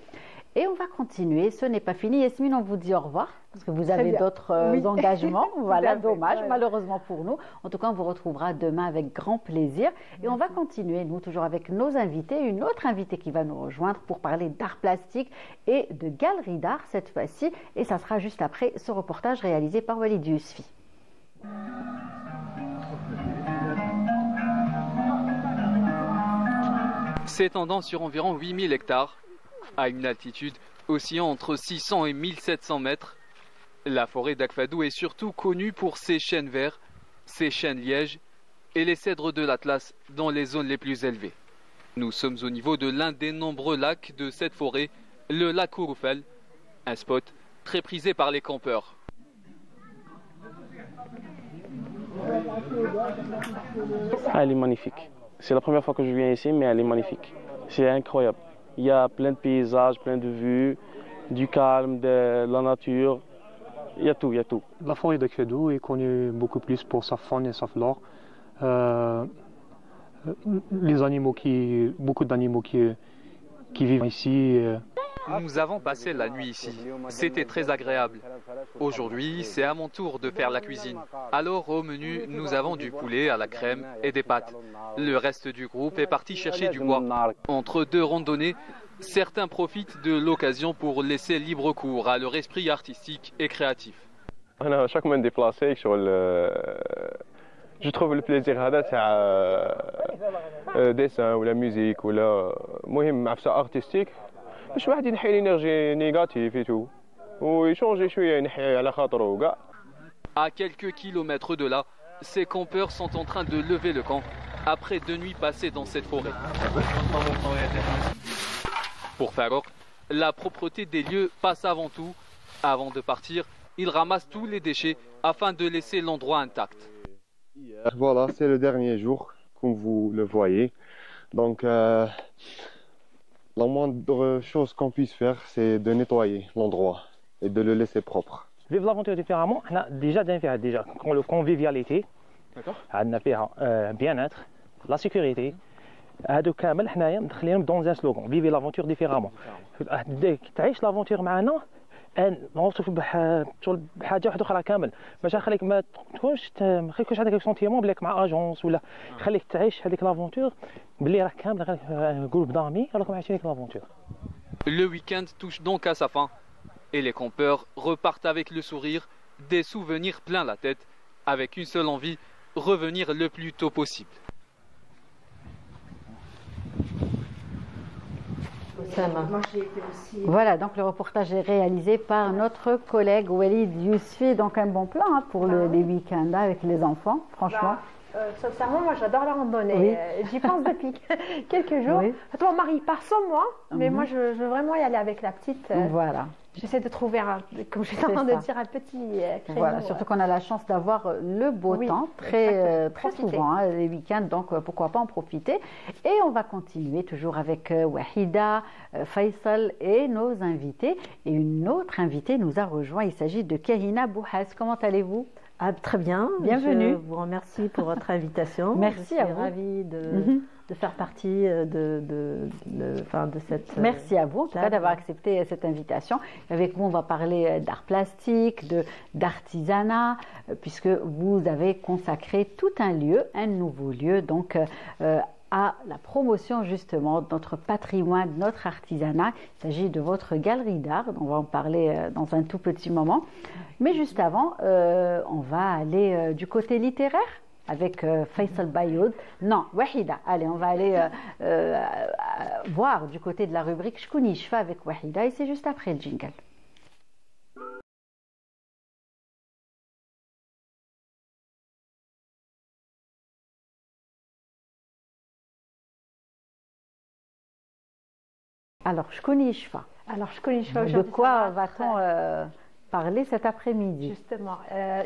Et on va continuer, ce n'est pas fini. Yasmine, on vous dit au revoir, parce que vous avez d'autres engagements. Voilà, dommage, malheureusement pour nous. En tout cas, on vous retrouvera demain avec grand plaisir. Et on va continuer, nous, toujours avec nos invités. Une autre invitée qui va nous rejoindre pour parler d'art plastique et de galerie d'art cette fois-ci. Et ça sera juste après ce reportage réalisé par Walid Yousfi. S'étendant sur environ 8000 hectares, à une altitude oscillant entre 600 et 1700 mètres, la forêt d'Akfadou est surtout connue pour ses chênes verts, ses chênes lièges et les cèdres de l'Atlas dans les zones les plus élevées. Nous sommes au niveau de l'un des nombreux lacs de cette forêt, le lac Ouroufel, un spot très prisé par les campeurs. Elle est magnifique. C'est la première fois que je viens ici, mais elle est magnifique. C'est incroyable. Il y a plein de paysages, plein de vues, du calme, de la nature. Il y a tout, il y a tout. La forêt d'Akfadou est connue beaucoup plus pour sa faune et sa flore. Beaucoup d'animaux qui vivent ici. Nous avons passé la nuit ici. C'était très agréable. Aujourd'hui, c'est à mon tour de faire la cuisine. Alors, au menu, nous avons du poulet à la crème et des pâtes. Le reste du groupe est parti chercher du bois. Entre deux randonnées, certains profitent de l'occasion pour laisser libre cours à leur esprit artistique et créatif. Chaque moment déplacé, je trouve le plaisir à dessin ou la musique ou la artistique. باش واحد ينحي l'énergie négative et tout ويشونجي شويه ينحي على خاطره وكاع. À quelques kilomètres de là, ces campeurs sont en train de lever le camp après 2 nuits passées dans cette forêt. Pour Farouk, la propreté des lieux passe avant tout. Avant de partir, il ramasse tous les déchets afin de laisser l'endroit intact. Voilà, c'est le dernier jour, comme vous le voyez. Donc la moindre chose qu'on puisse faire, c'est de nettoyer l'endroit et de le laisser propre. Vivre l'aventure différemment, on a déjà le convivialité, on a bien-être, la sécurité. هادو كامل حنايا مدخلينهم دون ان سلوغون فيفي لافونتور ديفيرامون. تعيش لافونتور معنا نوصف بحاجه واحده اخرى كامل باش خليك ما تكونش عندك سونتيمون بليك مع اجونس ولا خليك تعيش هذيك لافونتور بلي راه كامل جروب دامي راكم عايشين هذيك لافونتور. Le week-end touche donc à sa fin et les campeurs repartent avec le sourire, des souvenirs plein la tête, avec une seule envie, revenir le plus tôt possible. Voilà, donc le reportage est réalisé par notre collègue Walid Yousfi. Donc un bon plan pour les week-ends avec les enfants, franchement. Sincèrement, moi j'adore la randonnée. Oui. J'y pense depuis quelques jours. Oui. Mon mari part sans moi, mais moi je veux vraiment y aller avec la petite. Voilà. J'essaie de trouver, comme je suis en train de dire, un petit créneau. Voilà, surtout qu'on a la chance d'avoir le beau temps très souvent, les week-ends, donc pourquoi pas en profiter. Et on va continuer toujours avec Wahida, Faisal et nos invités. Et une autre invitée nous a rejoint, il s'agit de Kahina Bouhas. Comment allez-vous ? Très bien. Bienvenue. Je vous remercie pour votre invitation. Merci à vous. Je suis ravie de faire partie de cette... Merci à vous, en tout cas, d'avoir accepté cette invitation. Avec vous, on va parler d'art plastique, d'artisanat, puisque vous avez consacré tout un lieu, un nouveau lieu, donc à la promotion justement de notre patrimoine, de notre artisanat. Il s'agit de votre galerie d'art, on va en parler dans un tout petit moment. Mais juste avant, on va aller du côté littéraire avec Faisal Bayoud. Non, Wahida. Allez, on va aller voir du côté de la rubrique Shkouni Shfa avec Wahida et c'est juste après le jingle. Alors, Shkouni Shfa. De quoi va-t-on parler cet après-midi? Justement,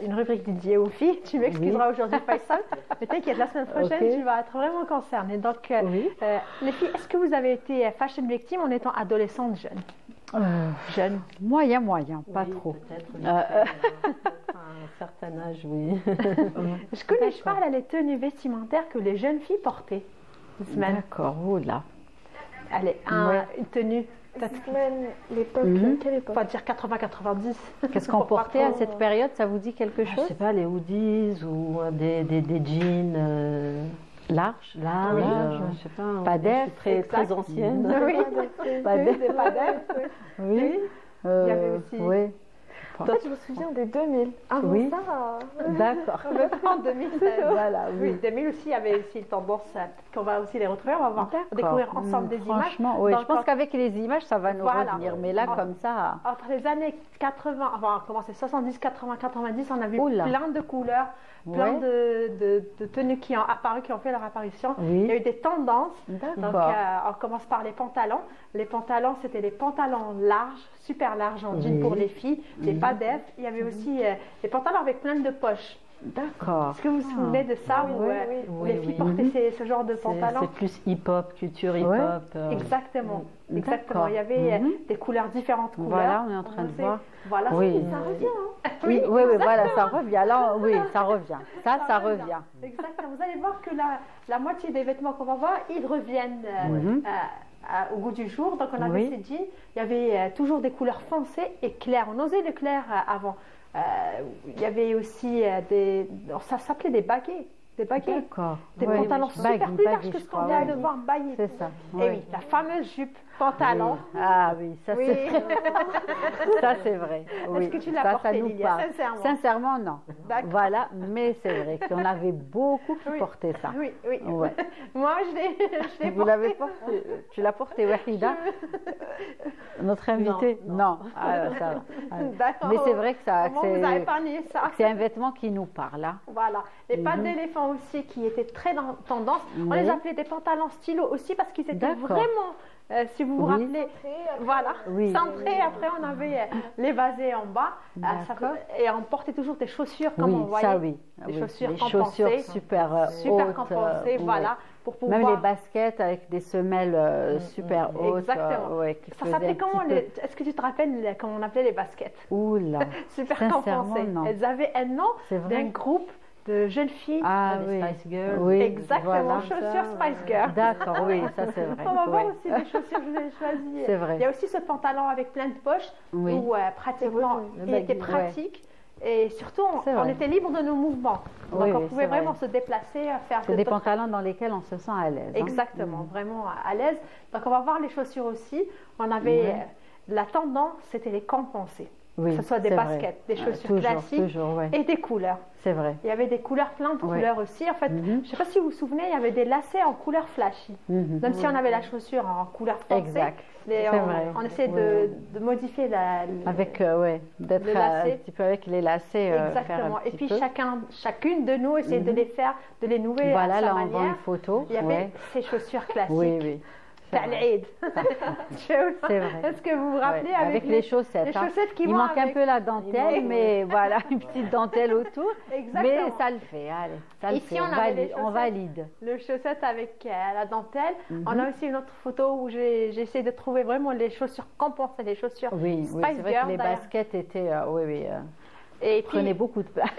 une rubrique dédiée aux filles. Tu m'excuseras aujourd'hui, Faisal. Mais t'inquiète, la semaine prochaine, tu vas être vraiment concernée. Donc, les filles, est-ce que vous avez été fashion victime en étant adolescente jeune? Moyen, pas trop. À un certain âge, oui. Je parle les tenues vestimentaires que les jeunes filles portaient. D'accord, oula. Allez, une tenue l'époque, quelle époque? On va dire 80-90. Qu'est-ce qu'on portait à cette période? Ça vous dit quelque chose? Je sais pas, les hoodies ou des jeans larges, je sais pas d'eff, très anciennes. Oui, pas d'eff. Oui. Il y avait aussi. Oui. Toi, je me souviens des 2000. Avant ça. D'accord. En 2016. Voilà, oui. 2000 aussi, il y avait aussi une tendance qu'on va aussi les retrouver. On va découvrir ensemble des images. Franchement, oui. Je pense qu'avec les images, ça va nous revenir. Mais là, comme ça. Entre les années 80, enfin, on a commencé 70, 80, 90, on a vu plein de couleurs, plein de tenues qui ont apparu, qui ont fait leur apparition. Il y a eu des tendances. Donc, on commence par les pantalons. Les pantalons, c'était les pantalons larges, super larges en jean pour les filles, les pas d'eff. Il y avait aussi des pantalons avec plein de poches. D'accord. Est-ce que vous vous souvenez de ça où les filles portaient ce genre de pantalons? C'est plus hip-hop, culture hip-hop. Exactement. Exactement. Il y avait des couleurs, différentes couleurs. Voilà, on est en train de voir. Voilà, oui. Ça revient. Oui, voilà, ça revient. Là, oui, ça revient. Ça revient. Exactement. Vous allez voir que la moitié des vêtements qu'on va voir, ils reviennent au goût du jour. Donc, on avait ces jeans. Il y avait toujours des couleurs foncées et claires. On osait le clair avant. Il y avait aussi ça s'appelait des baguettes. Des baguettes. Des pantalons super plus larges que ce qu'on vient de voir baguettes. C'est ça. Et oui, la fameuse jupe pantalon. Ah oui, ça c'est ça c'est vrai. Est-ce que tu l'as porté, Lilia, sincèrement, non. Voilà, mais c'est vrai qu'on avait beaucoup qui portaient ça. Oui. Ouais. Moi, je l'ai Vous l'avez porté. Tu l'as porté, Wahida? Notre invité? Non. Ah, ça va. D'accord. Mais c'est vrai que c'est un vêtement qui nous parle. Hein. Voilà. Les pattes d'éléphant aussi qui étaient très tendance. On les appelait des pantalons stylo aussi parce qu'ils étaient vraiment... si vous vous rappelez, centrés. Après, on avait les vasés en bas. Et on portait toujours des chaussures, comme on voyait. Des chaussures compensées. Super compensées, voilà. Pour pouvoir... Même les baskets avec des semelles super hautes. Exactement. Ça s'appelait comment Est-ce que tu te rappelles comment on appelait les baskets? Oula. Super compensées. Elles avaient un nom d'un groupe de jeunes filles, les Spice Girls. Oui, exactement, chaussures Spice Girls. D'accord, oui, ça c'est vrai. On va voir aussi des chaussures que vous avez choisies. C'est vrai. Il y a aussi ce pantalon avec plein de poches où pratiquement il était pratique et surtout on était libre de nos mouvements. Donc on pouvait vraiment se déplacer, faire des pantalons dans lesquels on se sent à l'aise. Exactement, vraiment à l'aise. Donc on va voir les chaussures aussi. On avait la tendance, c'était les compensées. Que ce soit des baskets, des chaussures classiques et des couleurs. C'est vrai. Il y avait des couleurs, plein de couleurs aussi. En fait, je ne sais pas si vous vous souvenez, il y avait des lacets en couleur flashy. Même si on avait la chaussure en coulure foncée. Exact. On essayait de modifier avec d'être un petit peu avec les lacets. Exactement. Et puis chacune de nous essayait de les faire, de les nouer à sa manière. Voilà, là on voit une photo. Il y avait ces chaussures classiques. Oui. C'est vrai. Est-ce que vous vous rappelez avec les chaussettes? Les chaussettes qui il manque un peu la dentelle, mais voilà, une petite dentelle autour. Exactement. Mais ça le fait, allez. Ça Ici, le fait. On valide. Le chaussette avec la dentelle. On a aussi une autre photo où j'ai essayé de trouver vraiment les chaussures compensées, les chaussures Spice c'est vrai Girl, que les baskets étaient, et prenaient beaucoup de place.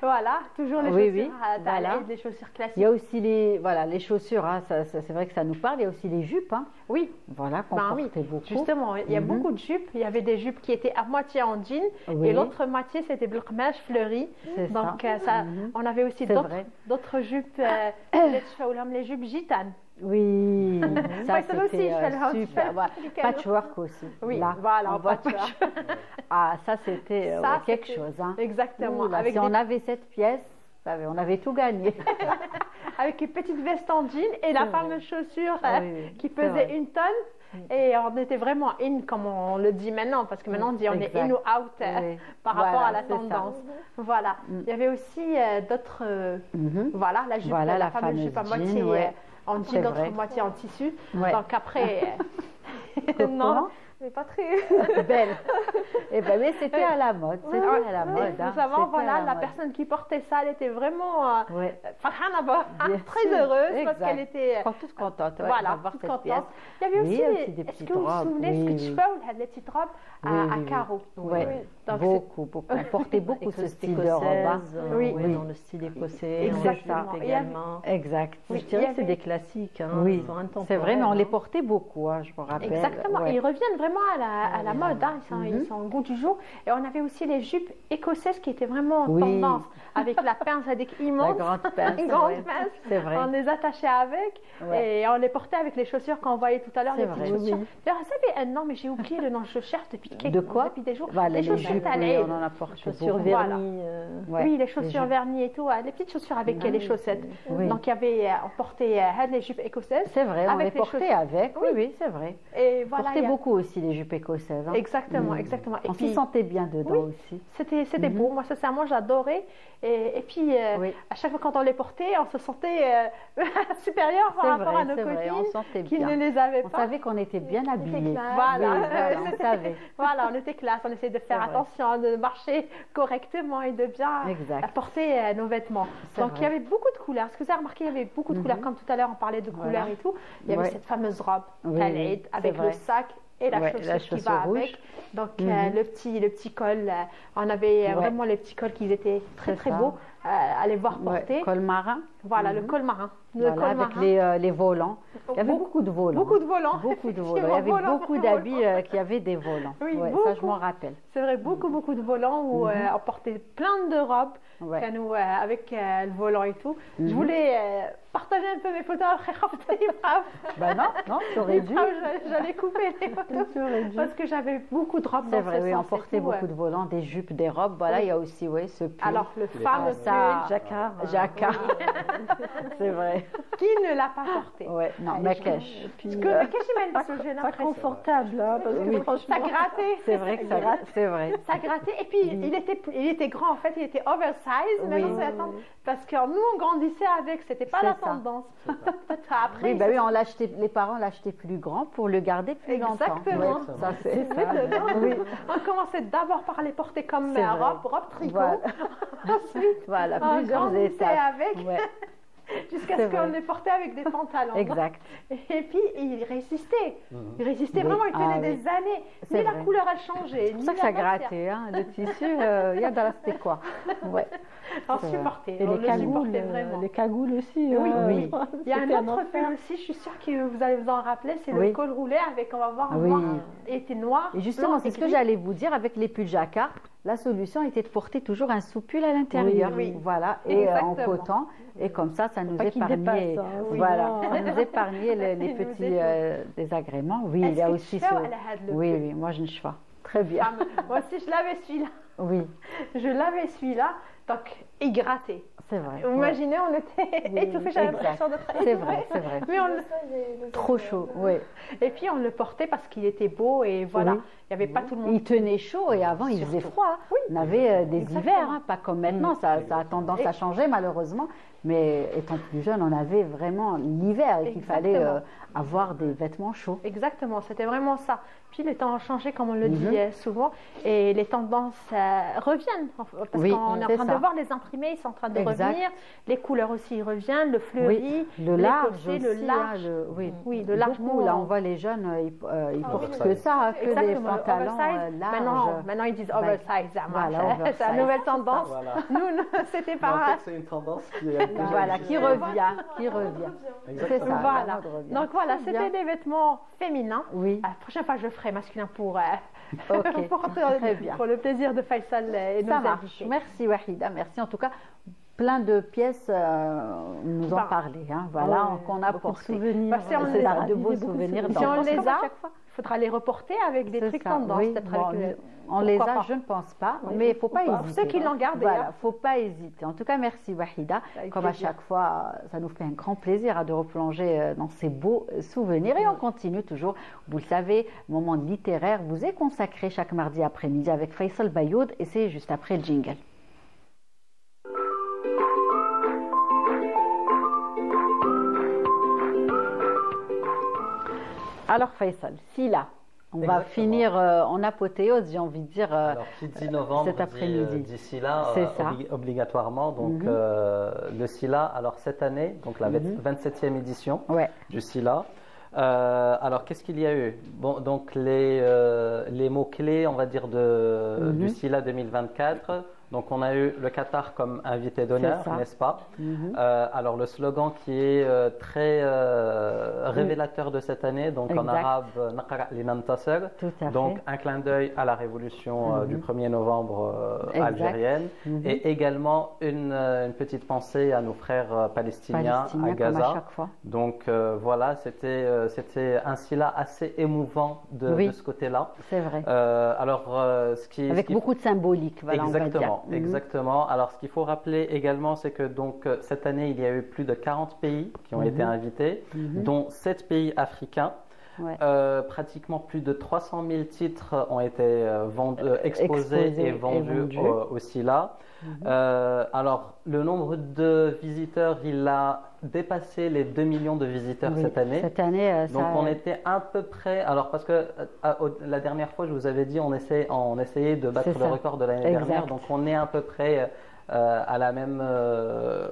Voilà, toujours les chaussures des chaussures classiques. Il y a aussi les chaussures, c'est vrai que ça nous parle. Il y a aussi les jupes. Oui. Voilà, qu'on portait beaucoup. Justement, il y a beaucoup de jupes. Il y avait des jupes qui étaient à moitié en jean et l'autre moitié, c'était bleu-mèche fleuri. Donc, on avait aussi d'autres jupes, les jupes gitanes. Oui, ça c'était super. Patchwork aussi. Oui, là, voilà, on voit patchwork. Ça c'était quelque chose. Hein. Exactement. Si on avait cette pièce, on avait tout gagné. Avec une petite veste en jean et la fameuse chaussure qui pesait 1 tonne. Et on était vraiment in, comme on le dit maintenant, parce que maintenant on dit on est in ou out par rapport à la tendance. Voilà. Il y avait aussi d'autres. Voilà, la jupe, la fameuse jupe à moitié en jean, l'autre moitié en tissu. Donc après. mais pas très belle. Et ben, mais c'était à la mode. C'était à la mode. Il faut savoir, voilà, la personne qui portait ça, elle était vraiment très heureuse parce qu'elle était toute contente. Voilà, toute contente. Il y avait aussi des petites robes. Est-ce que vous vous souvenez ce que tu fais, les petites robes à carreaux? Oui, beaucoup. On portait beaucoup ce style de robe. Oui, dans le style écossais. Exactement. Également. Exact. Je dirais que c'est des classiques. Oui, c'est vrai, mais on les portait beaucoup, je me rappelle. Exactement. Et ils reviennent vraiment à la mode. Ils sont au goût du jour. Et on avait aussi les jupes écossaises qui étaient vraiment en tendance, avec la pince immense. La grande pince. Une grande pince. C'est vrai. On les attachait avec et on les portait avec les chaussures qu'on voyait tout à l'heure, les petites chaussures. D'ailleurs, ça fait un nom, mais j'ai oublié le nom. Je cherche depuis des jours. Les chaussures talées. On en a porté chaussures vernis. Oui, les chaussures vernis et tout. Les petites chaussures avec les chaussettes. Donc, on portait les jupes écossaises. C'est vrai, on les portait avec. Oui, c'est vrai. Et on portait beaucoup aussi les jupes écossaises. Exactement. On s'y sentait bien dedans aussi. C'était beau. Moi, sincèrement, j'adorais. Et puis, à chaque fois quand on les portait, on se sentait supérieur par rapport à nos copines qui ne les avaient pas. On savait qu'on était bien habillés. Voilà, on savait. Voilà, on était classe. On essayait de faire attention, de marcher correctement et de bien porter nos vêtements. Donc, il y avait beaucoup de couleurs. Est-ce que vous avez remarqué, il y avait beaucoup de couleurs. Comme tout à l'heure, on parlait de couleurs et tout. Il y avait cette fameuse robe Khaled avec le sac et la chaussure qui va avec. Donc, le petit col. On avait vraiment les petits cols qui étaient très beaux à les voir porter. Col marin. Voilà, le col marin. Avec les volants. Il y avait beaucoup de volants. Beaucoup de volants. Il y avait beaucoup d'habits qui avaient des volants. Oui, ça, je m'en rappelle. C'est vrai, beaucoup de volants où on portait plein de robes avec le volant et tout. Je voulais partager un peu mes photos après. Non, tu aurais dû. J'allais couper les photos parce que j'avais beaucoup de robes. C'est vrai, oui, on portait beaucoup de volants, des jupes, des robes. Voilà, il y a aussi ce pull. Alors, le fameux jacquard. C'est vrai. Qui ne l'a pas porté? Non, Marrakech. Parce que Marrakech, il m'a j'ai l'impression. Pas confortable, parce que franchement. Ça grattait. C'est vrai que c'est vrai. Ça grattait. Et puis, il était grand, en fait, il était oversize. Maintenant, parce que nous, on grandissait avec, c'était pas la tendance. Après, les parents l'achetaient plus grand pour le garder plus longtemps. Exactement. Ça, c'est ça. On commençait d'abord par les porter comme robe tricot. Ensuite, plusieurs étapes. Avec. Jusqu'à ce qu'on les portait avec des pantalons. Exact. Et puis, il résistait. Il résistait vraiment, il tenait des années. Ni la couleur a changé. C'est pour ça que ça grattait. Le tissu, c'était quoi? On supportait. Et les cagoules aussi. Oui. Il y a un autre fait aussi, je suis sûre que vous allez vous en rappeler, c'est le col roulé avec, on va voir, il était noir. Et justement, c'est ce que j'allais vous dire avec les pulls jacquard. La solution était de porter toujours un sous-pull à l'intérieur. Voilà, et en coton. Et comme ça nous épargnait. Ça nous épargnait les petits désagréments. Oui, il y a aussi ce. Oui, moi je ne sais pas. Très bien. Moi aussi, je l'avais celui-là. Oui. Je l'avais celui-là. Donc, il grattait. C'est vrai. Vous imaginez, on était étouffés, j'avais l'impression de travailler. C'est vrai. Mais trop chaud, oui. Et puis, on le portait parce qu'il était beau et voilà. Il n'y avait pas tout le monde. Il tenait chaud et avant, il faisait froid. On avait des hivers, pas comme maintenant. Ça a tendance à changer, malheureusement. Mais étant plus jeune, on avait vraiment l'hiver et qu'il fallait avoir des vêtements chauds. Exactement, c'était vraiment ça. Puis les temps ont changé, comme on le dit souvent, et les tendances reviennent. Parce qu'on est en train de voir les imprimés, ils sont en train de revenir. Les couleurs aussi ils reviennent, le fleuri, le large aussi. Le large. Le large. Beaucoup, là, on voit les jeunes, ils portent que ça, que des pantalons larges. Maintenant, ils disent oversize. C'est la nouvelle tendance. Nous, c'était pas. C'est une tendance qui revient. C'est ça. Voilà. Donc voilà, c'était des vêtements féminins. Oui. La prochaine fois, je ferai masculin pour pour le plaisir de Faisal et nos invités. Merci Wahida, merci en tout cas. Plein de pièces nous ont parlé, qu'on a pour souvenirs. De beaux souvenirs. Si on les a, il faudra les reporter avec des trucs tendances. On les a, je ne pense pas, mais il ne faut pas hésiter. Ceux qui l'ont gardé. Voilà, il ne faut pas hésiter. En tout cas, merci Wahida. Comme à chaque fois, ça nous fait un grand plaisir de replonger dans ces beaux souvenirs. Et on continue toujours. Vous le savez, moment littéraire vous est consacré chaque mardi après-midi avec Faisal Bayoud et c'est juste après le jingle. Alors Faisal, Sila, On va finir en apothéose, j'ai envie de dire, alors, qui dit novembre, cet après-midi. Dit SILA obligatoirement. Donc, le SILA, alors cette année, donc la 27e édition du SILA. Alors, qu'est-ce qu'il y a eu? Bon, donc, les mots-clés, on va dire, du SILA 2024. Donc, on a eu le Qatar comme invité d'honneur, n'est-ce pas? Alors, le slogan qui est très révélateur de cette année, donc en arabe, Naqra' li nantasir, donc un clin d'œil à la révolution du 1er novembre algérienne, et également une petite pensée à nos frères palestiniens à Gaza. Comme à chaque fois. Donc, voilà, c'était un SILA assez émouvant de ce côté-là. C'est vrai. Alors, avec beaucoup de symbolique, voilà, on va dire. Exactement. Alors, ce qu'il faut rappeler également, c'est que donc, cette année, il y a eu plus de 40 pays qui ont été invités, dont 7 pays africains. Pratiquement plus de 300 000 titres ont été exposés et vendus au SILA. Alors, le nombre de visiteurs, il a dépassé les 2 millions de visiteurs cette année. Cette année, donc on était à peu près. Alors, parce que la dernière fois, je vous avais dit, on essayait de battre le record de l'année dernière. Donc, on est à peu près à la même,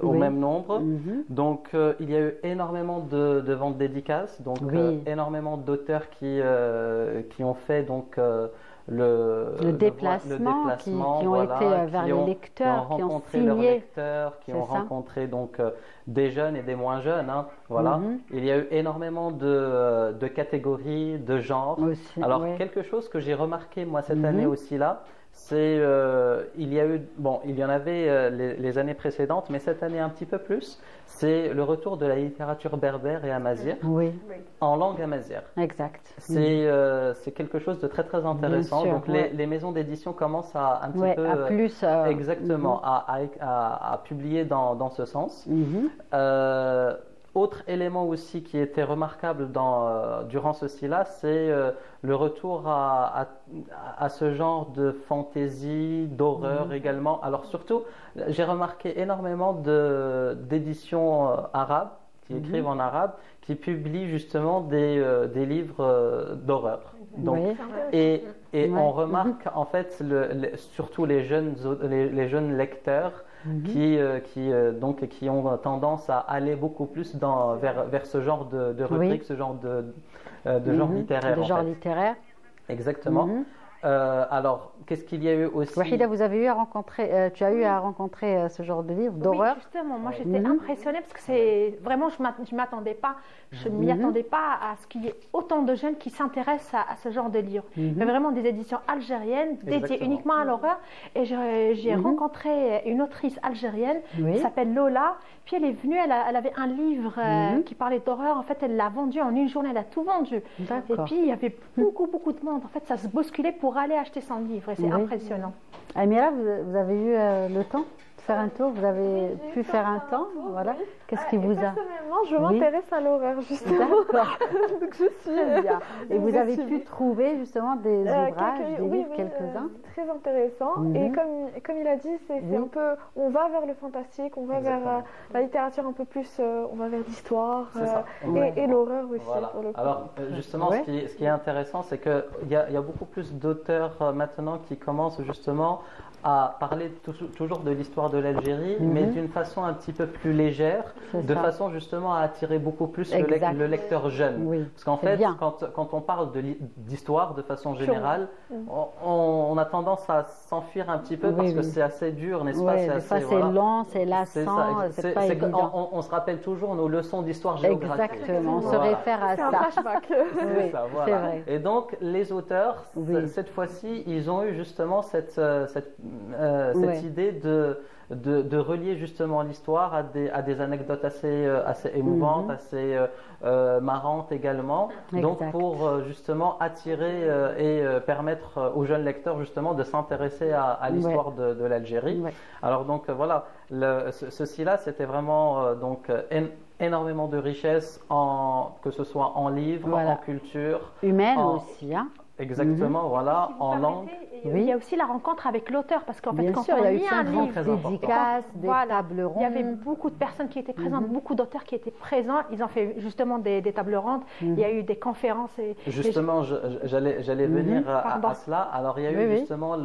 au même nombre. Donc, il y a eu énormément de ventes dédicaces, donc énormément d'auteurs qui ont fait donc le déplacement, qui ont été vers les lecteurs, qui ont rencontré leurs lecteurs, qui ont rencontré donc des jeunes et des moins jeunes. Hein, voilà. Il y a eu énormément de catégories, de genres. Alors, quelque chose que j'ai remarqué moi cette année aussi là, c'est il y a eu, bon, il y en avait les années précédentes, mais cette année un petit peu plus, c'est le retour de la littérature berbère et amazigh en langue amazigh. Exact. C'est quelque chose de très très intéressant. Sûr, donc les maisons d'édition commencent à un petit peu à plus, exactement à publier dans ce sens. Autre élément aussi qui était remarquable durant ce SILA, c'est le retour à ce genre de fantaisie, d'horreur également. Alors surtout, j'ai remarqué énormément d'éditions arabes qui écrivent en arabe, qui publient justement des livres d'horreur. Donc, et on remarque en fait surtout les jeunes lecteurs qui ont tendance à aller beaucoup plus vers ce genre de rubrique, ce genre de genre littéraire. De genre littéraire. Exactement. Alors, qu'est-ce qu'il y a eu aussi? Wahida, tu as eu à rencontrer ce genre de livre d'horreur? Oui, justement, moi j'étais impressionnée parce que c'est vraiment, je m'y attendais pas à ce qu'il y ait autant de jeunes qui s'intéressent à ce genre de livre. Mais vraiment des éditions algériennes dédiées uniquement à l'horreur. Et j'ai rencontré une autrice algérienne qui s'appelle Lola. Puis elle est venue, elle avait un livre qui parlait d'horreur. En fait, elle l'a vendu en une journée, elle a tout vendu. Et puis il y avait beaucoup de monde. En fait, ça se bousculait pour aller acheter son livre. Et c'est impressionnant. Amira, vous avez eu le temps de faire un tour? Vous avez pu faire un temps? Voilà. Qu'est-ce qui vous a... Personnellement, je m'intéresse à l'horreur, justement. D'accord. Donc je suis bien. Et vous avez pu trouver justement des ouvrages, des livres, quelques-uns? Très intéressant. Et comme il a dit, c'est un peu... On va vers le fantastique, on va vers la littérature un peu plus... on va vers l'histoire et l'horreur aussi. Voilà. Pour le coup. Alors justement, ce qui est intéressant, c'est qu'il y a beaucoup plus d'auteurs maintenant qui commencent justement à parler toujours de l'histoire de l'Algérie, mais d'une façon un petit peu plus légère, de façon justement à attirer beaucoup plus le lecteur jeune. Parce qu'en fait, quand on parle d'histoire de façon générale, on a tendance à s'enfuir un petit peu parce que c'est assez dur, n'est-ce pas? C'est lent, c'est lassant, c'est pas évident. On se rappelle toujours nos leçons d'histoire géographique. Exactement, on se réfère à ça. C'est ça, voilà. Vrai. Et donc, les auteurs, cette fois-ci, ils ont eu justement cette idée de relier justement l'histoire à des anecdotes assez émouvantes, assez marrantes également. Donc pour justement attirer et permettre aux jeunes lecteurs justement de s'intéresser à l'histoire de l'Algérie. Alors donc voilà, ceci-là c'était vraiment donc énormément de richesse, que ce soit en livres, en culture. Humaine aussi, hein. Exactement, voilà, en langue. il y a aussi la rencontre avec l'auteur, parce qu'en fait, quand il y a eu un livre, des dédicaces, des tables rondes. Il y avait beaucoup de personnes qui étaient présentes, beaucoup d'auteurs qui étaient présents. Ils ont fait justement des tables rondes. Il y a eu des conférences. Justement, j'allais venir à cela. Alors, il y a eu justement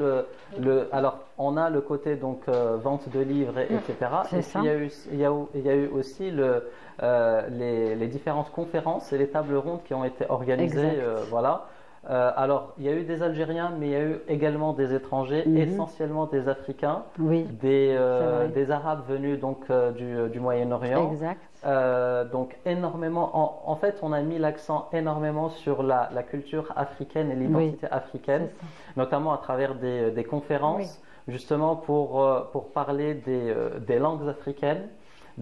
alors, on a le côté donc vente de livres, etc. Et puis, il y a eu aussi les différentes conférences et les tables rondes qui ont été organisées. Voilà. Alors, il y a eu des Algériens, mais il y a eu également des étrangers, essentiellement des Africains, des Arabes venus donc du Moyen-Orient. Exact. Donc énormément. En fait, on a mis l'accent énormément sur la culture africaine et l'identité africaine, notamment à travers des conférences, justement pour parler des langues africaines,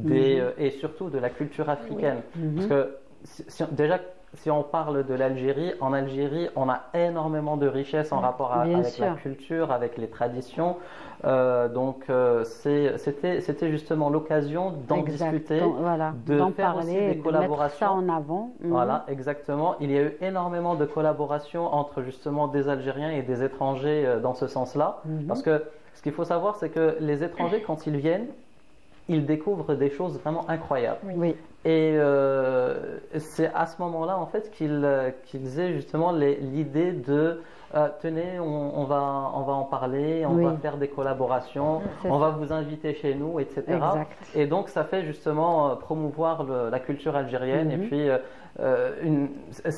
et surtout de la culture africaine, parce que déjà. Si on parle de l'Algérie, en Algérie, on a énormément de richesses en rapport avec la culture, avec les traditions. Donc, c'était justement l'occasion d'en discuter, de faire aussi des collaborations. De mettre ça en avant. Voilà, exactement. Il y a eu énormément de collaborations entre justement des Algériens et des étrangers dans ce sens-là. Parce que ce qu'il faut savoir, c'est que les étrangers, quand ils viennent, ils découvrent des choses vraiment incroyables. Et c'est à ce moment-là, en fait, qu'ils aient justement l'idée de tenez, on va en parler, on va faire des collaborations, on va vous inviter chez nous, etc. Et donc, ça fait justement promouvoir la culture algérienne. Et puis,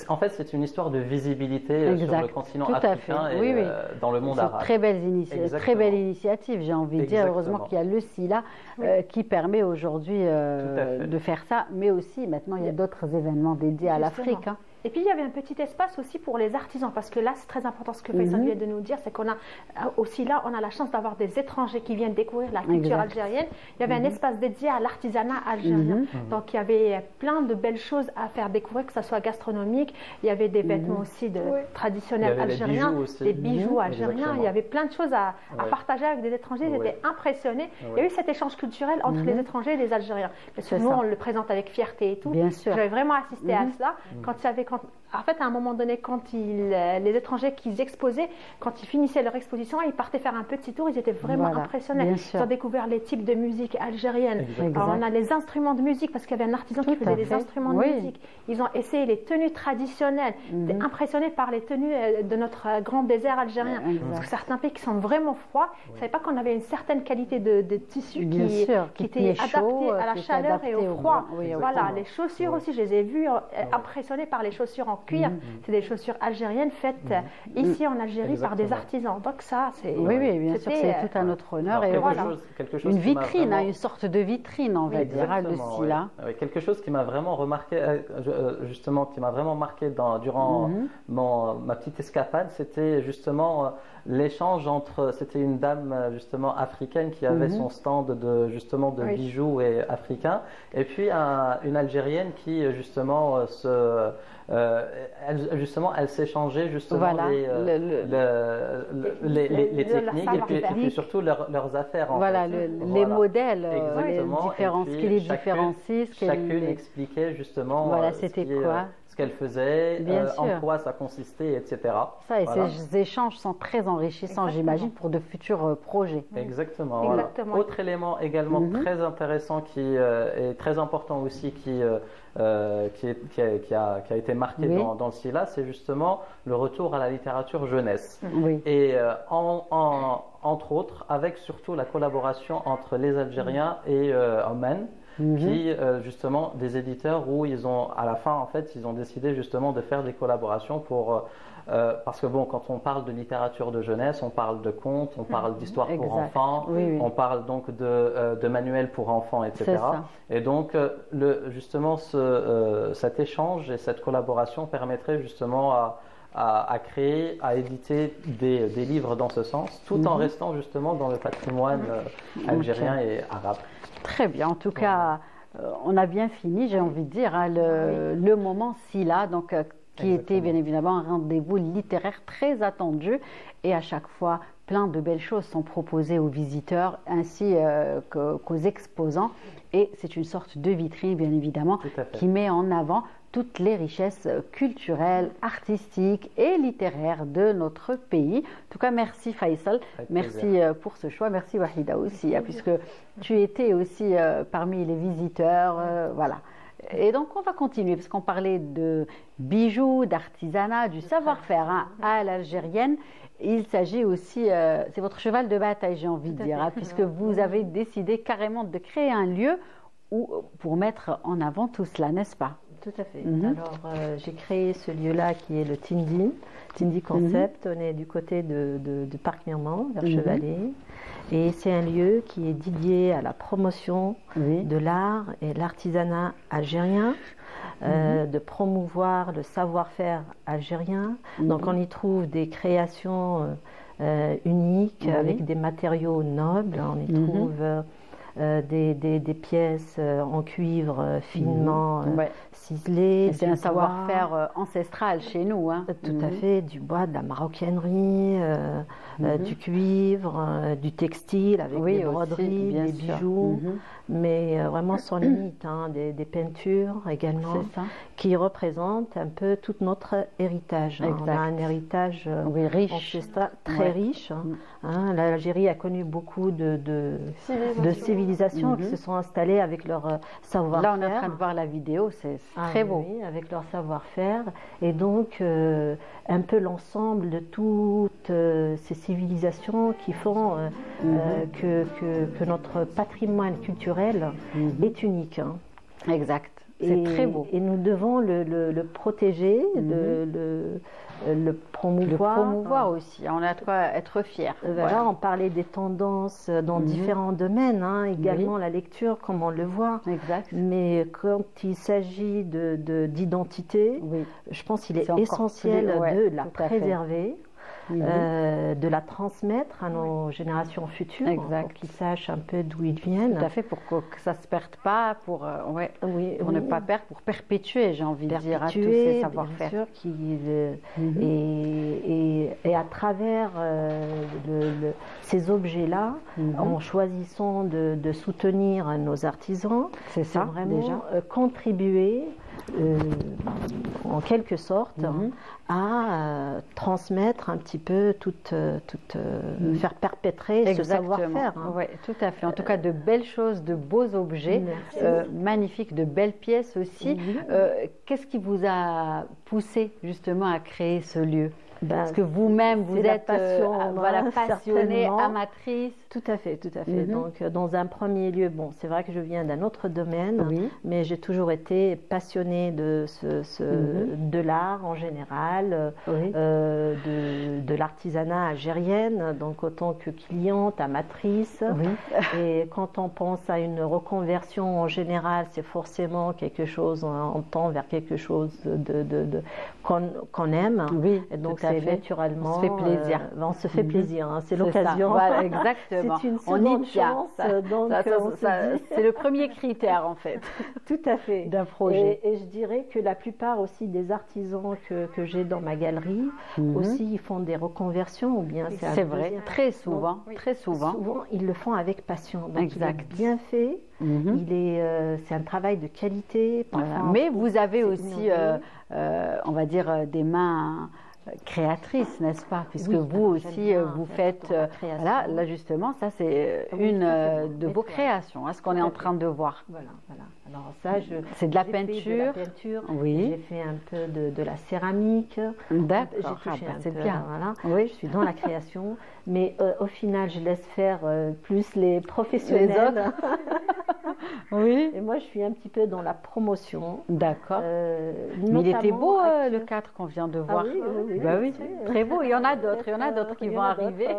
en fait, c'est une histoire de visibilité sur le continent africain et dans le monde arabe. Très belle initiative, j'ai envie de dire. Heureusement qu'il y a le SILA qui permet aujourd'hui de faire ça, mais aussi maintenant il y a d'autres événements dédiés à l'Afrique. Et puis il y avait un petit espace aussi pour les artisans, parce que là c'est très important ce que Faisal vient de nous dire, c'est qu'on a aussi là, on a la chance d'avoir des étrangers qui viennent découvrir la culture algérienne. Il y avait un espace dédié à l'artisanat algérien, donc il y avait plein de belles choses à faire découvrir, que ce soit gastronomique, il y avait des vêtements aussi traditionnels algériens, des bijoux algériens, il y avait plein de choses à partager avec des étrangers, ils étaient impressionnés. Il y a eu cet échange culturel entre les étrangers et les Algériens. Parce que nous on le présente avec fierté et tout. J'avais vraiment assisté à cela, quand il y avait en fait, à un moment donné, quand les étrangers qui exposaient, quand ils finissaient leur exposition, ils partaient faire un petit tour, ils étaient vraiment impressionnés. Ils ont découvert les types de musique algérienne. Alors, on a les instruments de musique, parce qu'il y avait un artisan qui faisait des instruments de musique. Ils ont essayé les tenues traditionnelles. Ils étaient impressionnés par les tenues de notre grand désert algérien. Parce que certains pays qui sont vraiment froids, ils ne savaient pas qu'on avait une certaine qualité de tissu qui était adapté à la chaleur et au froid. Voilà, les chaussures aussi, je les ai vues impressionnés par les chaussures en cuir. C'est des chaussures algériennes faites ici en Algérie par des artisans. Donc ça, c'est... Oui, bien sûr, c'est tout à notre honneur. Et voilà. Une vitrine, une sorte de vitrine, on va dire, de SILA. Quelque chose qui m'a vraiment remarqué, justement, qui m'a vraiment marqué durant ma petite escapade, c'était justement l'échange c'était une dame justement africaine qui avait son stand de bijoux africains, et puis une Algérienne qui justement elle s'échangeait justement les techniques et puis surtout leurs affaires. Les modèles, ce qui les différencie. Chacune expliquait justement c'était quoi ce qu'elle faisait, en quoi ça consistait, etc. Ces échanges sont très enrichissants, j'imagine, pour de futurs projets. Exactement. Autre élément également très intéressant qui est très important aussi, qui a été marqué dans le SILA, c'est justement le retour à la littérature jeunesse. Et entre autres, avec surtout la collaboration entre les Algériens et Oman, qui justement des éditeurs où à la fin en fait ils ont décidé justement de faire des collaborations parce que bon, quand on parle de littérature de jeunesse, on parle de contes, on parle d'histoires pour enfants, on parle donc de manuels pour enfants, etc. Et donc justement cet échange et cette collaboration permettrait justement à créer, à éditer des livres dans ce sens, tout en restant justement dans le patrimoine algérien et arabe. Très bien, en tout cas, on a bien fini, j'ai envie de dire, le moment SILA, donc, qui était bien évidemment un rendez-vous littéraire très attendu, et à chaque fois, plein de belles choses sont proposées aux visiteurs ainsi qu'aux exposants, et c'est une sorte de vitrine, bien évidemment, qui met en avant toutes les richesses culturelles, artistiques et littéraires de notre pays. En tout cas, merci Faisal, merci pour ce choix, merci Wahida aussi, puisque tu étais aussi parmi les visiteurs, voilà. Et donc on va continuer, parce qu'on parlait de bijoux, d'artisanat, du savoir-faire à l'algérienne. Il s'agit aussi, c'est votre cheval de bataille, j'ai envie de dire, puisque vous avez décidé carrément de créer un lieu pour mettre en avant tout cela, n'est-ce pas? Tout à fait. Alors, j'ai créé ce lieu-là qui est le Tindi Concept. On est du côté de Parc Mirman, vers Chevalet. Et c'est un lieu qui est dédié à la promotion de l'art et l'artisanat algérien, de promouvoir le savoir-faire algérien. Donc, on y trouve des créations uniques avec des matériaux nobles. On y trouve des pièces en cuivre finement ciselées. C'est un savoir-faire ancestral chez nous. Tout à fait, du bois, de la maroquinerie, du cuivre, du textile avec des broderies, des bijoux, mais vraiment sans limite, des peintures également, qui représentent un peu tout notre héritage. On a un héritage riche, très riche. L'Algérie a connu beaucoup de civilisations qui se sont installées avec leur savoir-faire. Là, on est en train de voir la vidéo, c'est très beau. Oui, avec leur savoir-faire. Et donc, un peu l'ensemble de toutes ces civilisations qui font que notre patrimoine culturel est unique. Exact. C'est très beau. Et nous devons le protéger, le promouvoir. Le promouvoir aussi. On a de quoi être fiers. Voilà, on parlait des tendances dans différents domaines, également la lecture, comme on le voit. Exact. Mais quand il s'agit d'identité, je pense qu'il est essentiel de la préserver. De la transmettre à nos générations futures pour qu'ils sachent un peu d'où ils viennent. Tout à fait, pour que ça ne se perde pas, pour ne pas perdre, pour perpétuer, j'ai envie de dire, tous ces savoir-faire. Bien sûr, et à travers ces objets-là, en choisissant de soutenir nos artisans, c'est vraiment déjà contribuer en quelque sorte à transmettre un petit peu faire perpétrer ce savoir-faire. Oui, tout à fait. En tout cas, de belles choses, de beaux objets, magnifiques, de belles pièces aussi. Qu'est-ce qui vous a poussé justement à créer ce lieu? Parce que vous-même, vous êtes passionnée, amatrice. Tout à fait, tout à fait. Donc, dans un premier lieu, c'est vrai que je viens d'un autre domaine, mais j'ai toujours été passionnée de l'art en général, de l'artisanat algérienne, donc autant que cliente, amatrice. Et quand on pense à une reconversion en général, c'est forcément quelque chose, on tend vers quelque chose qu'on aime. Et donc, c'est naturellement. On se fait plaisir. On se fait plaisir, c'est l'occasion. Voilà, exactement. C'est une seconde chance. C'est le premier critère, en fait. Tout à fait. D'un projet. Et je dirais que la plupart aussi des artisans que j'ai dans ma galerie, aussi, ils font des reconversions, ou bien c'est vrai, très souvent. Très souvent. Souvent, ils le font avec passion. Donc, il est bien fait. C'est un travail de qualité. Mais vous avez aussi, on va dire, des mains créatrice, n'est-ce pas? Puisque vous aussi, vous faites... là, justement, ça, c'est une de vos créations, ce qu'on est en train de voir. Voilà. Alors ça, c'est de la peinture. J'ai fait un peu de la céramique. D'accord, c'est bien. Je suis dans la création, mais au final, je laisse faire plus les professionnels. Les autres. Oui. Et moi, je suis un petit peu dans la promotion. D'accord. Mais il était beau le cadre qu'on vient de voir. Oui, très beau. Il y en a d'autres qui vont arriver.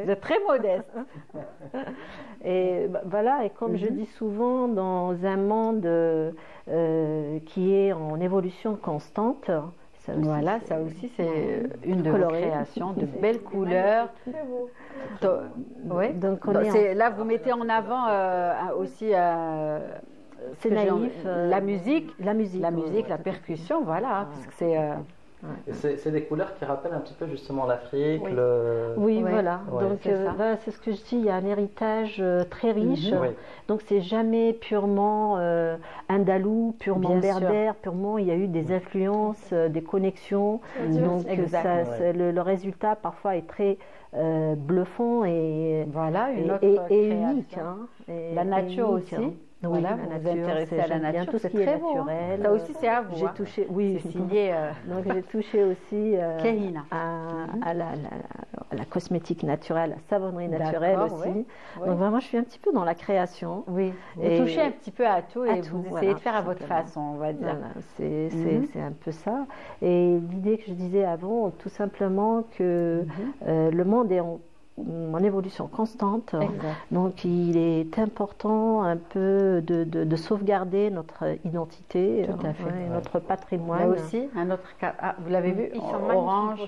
Vous êtes très modeste. Et voilà, et comme je dis souvent, dans un monde qui est en évolution constante, ça aussi c'est une de vos créations, de belles couleurs. Donc là vous mettez en avant aussi c'est naïf, la musique, la percussion, voilà, parce que c'est Et c'est des couleurs qui rappellent un petit peu justement l'Afrique. Oui, voilà. Donc c'est ce que je dis, il y a un héritage très riche. Donc c'est jamais purement andalou, purement berbère, purement il y a eu des influences, des connexions. Donc le résultat parfois est très bluffant et voilà une autre et unique. La nature aussi. Voilà, vous vous intéressez à la nature, tout ce qui est naturel. Ça aussi, c'est à vous. J'ai touché, oui, c'est signé. Donc j'ai touché aussi à la cosmétique naturelle, la savonnerie naturelle aussi. Donc vraiment, je suis un petit peu dans la création. Oui. Vous touchez un petit peu à tout et vous essayez de faire à votre façon, on va dire. C'est un peu ça. Et l'idée que je disais avant, tout simplement que le monde est en évolution constante. Donc il est important un peu de sauvegarder notre identité, notre patrimoine. Là aussi, un autre cas. Ah, vous l'avez vu, orange,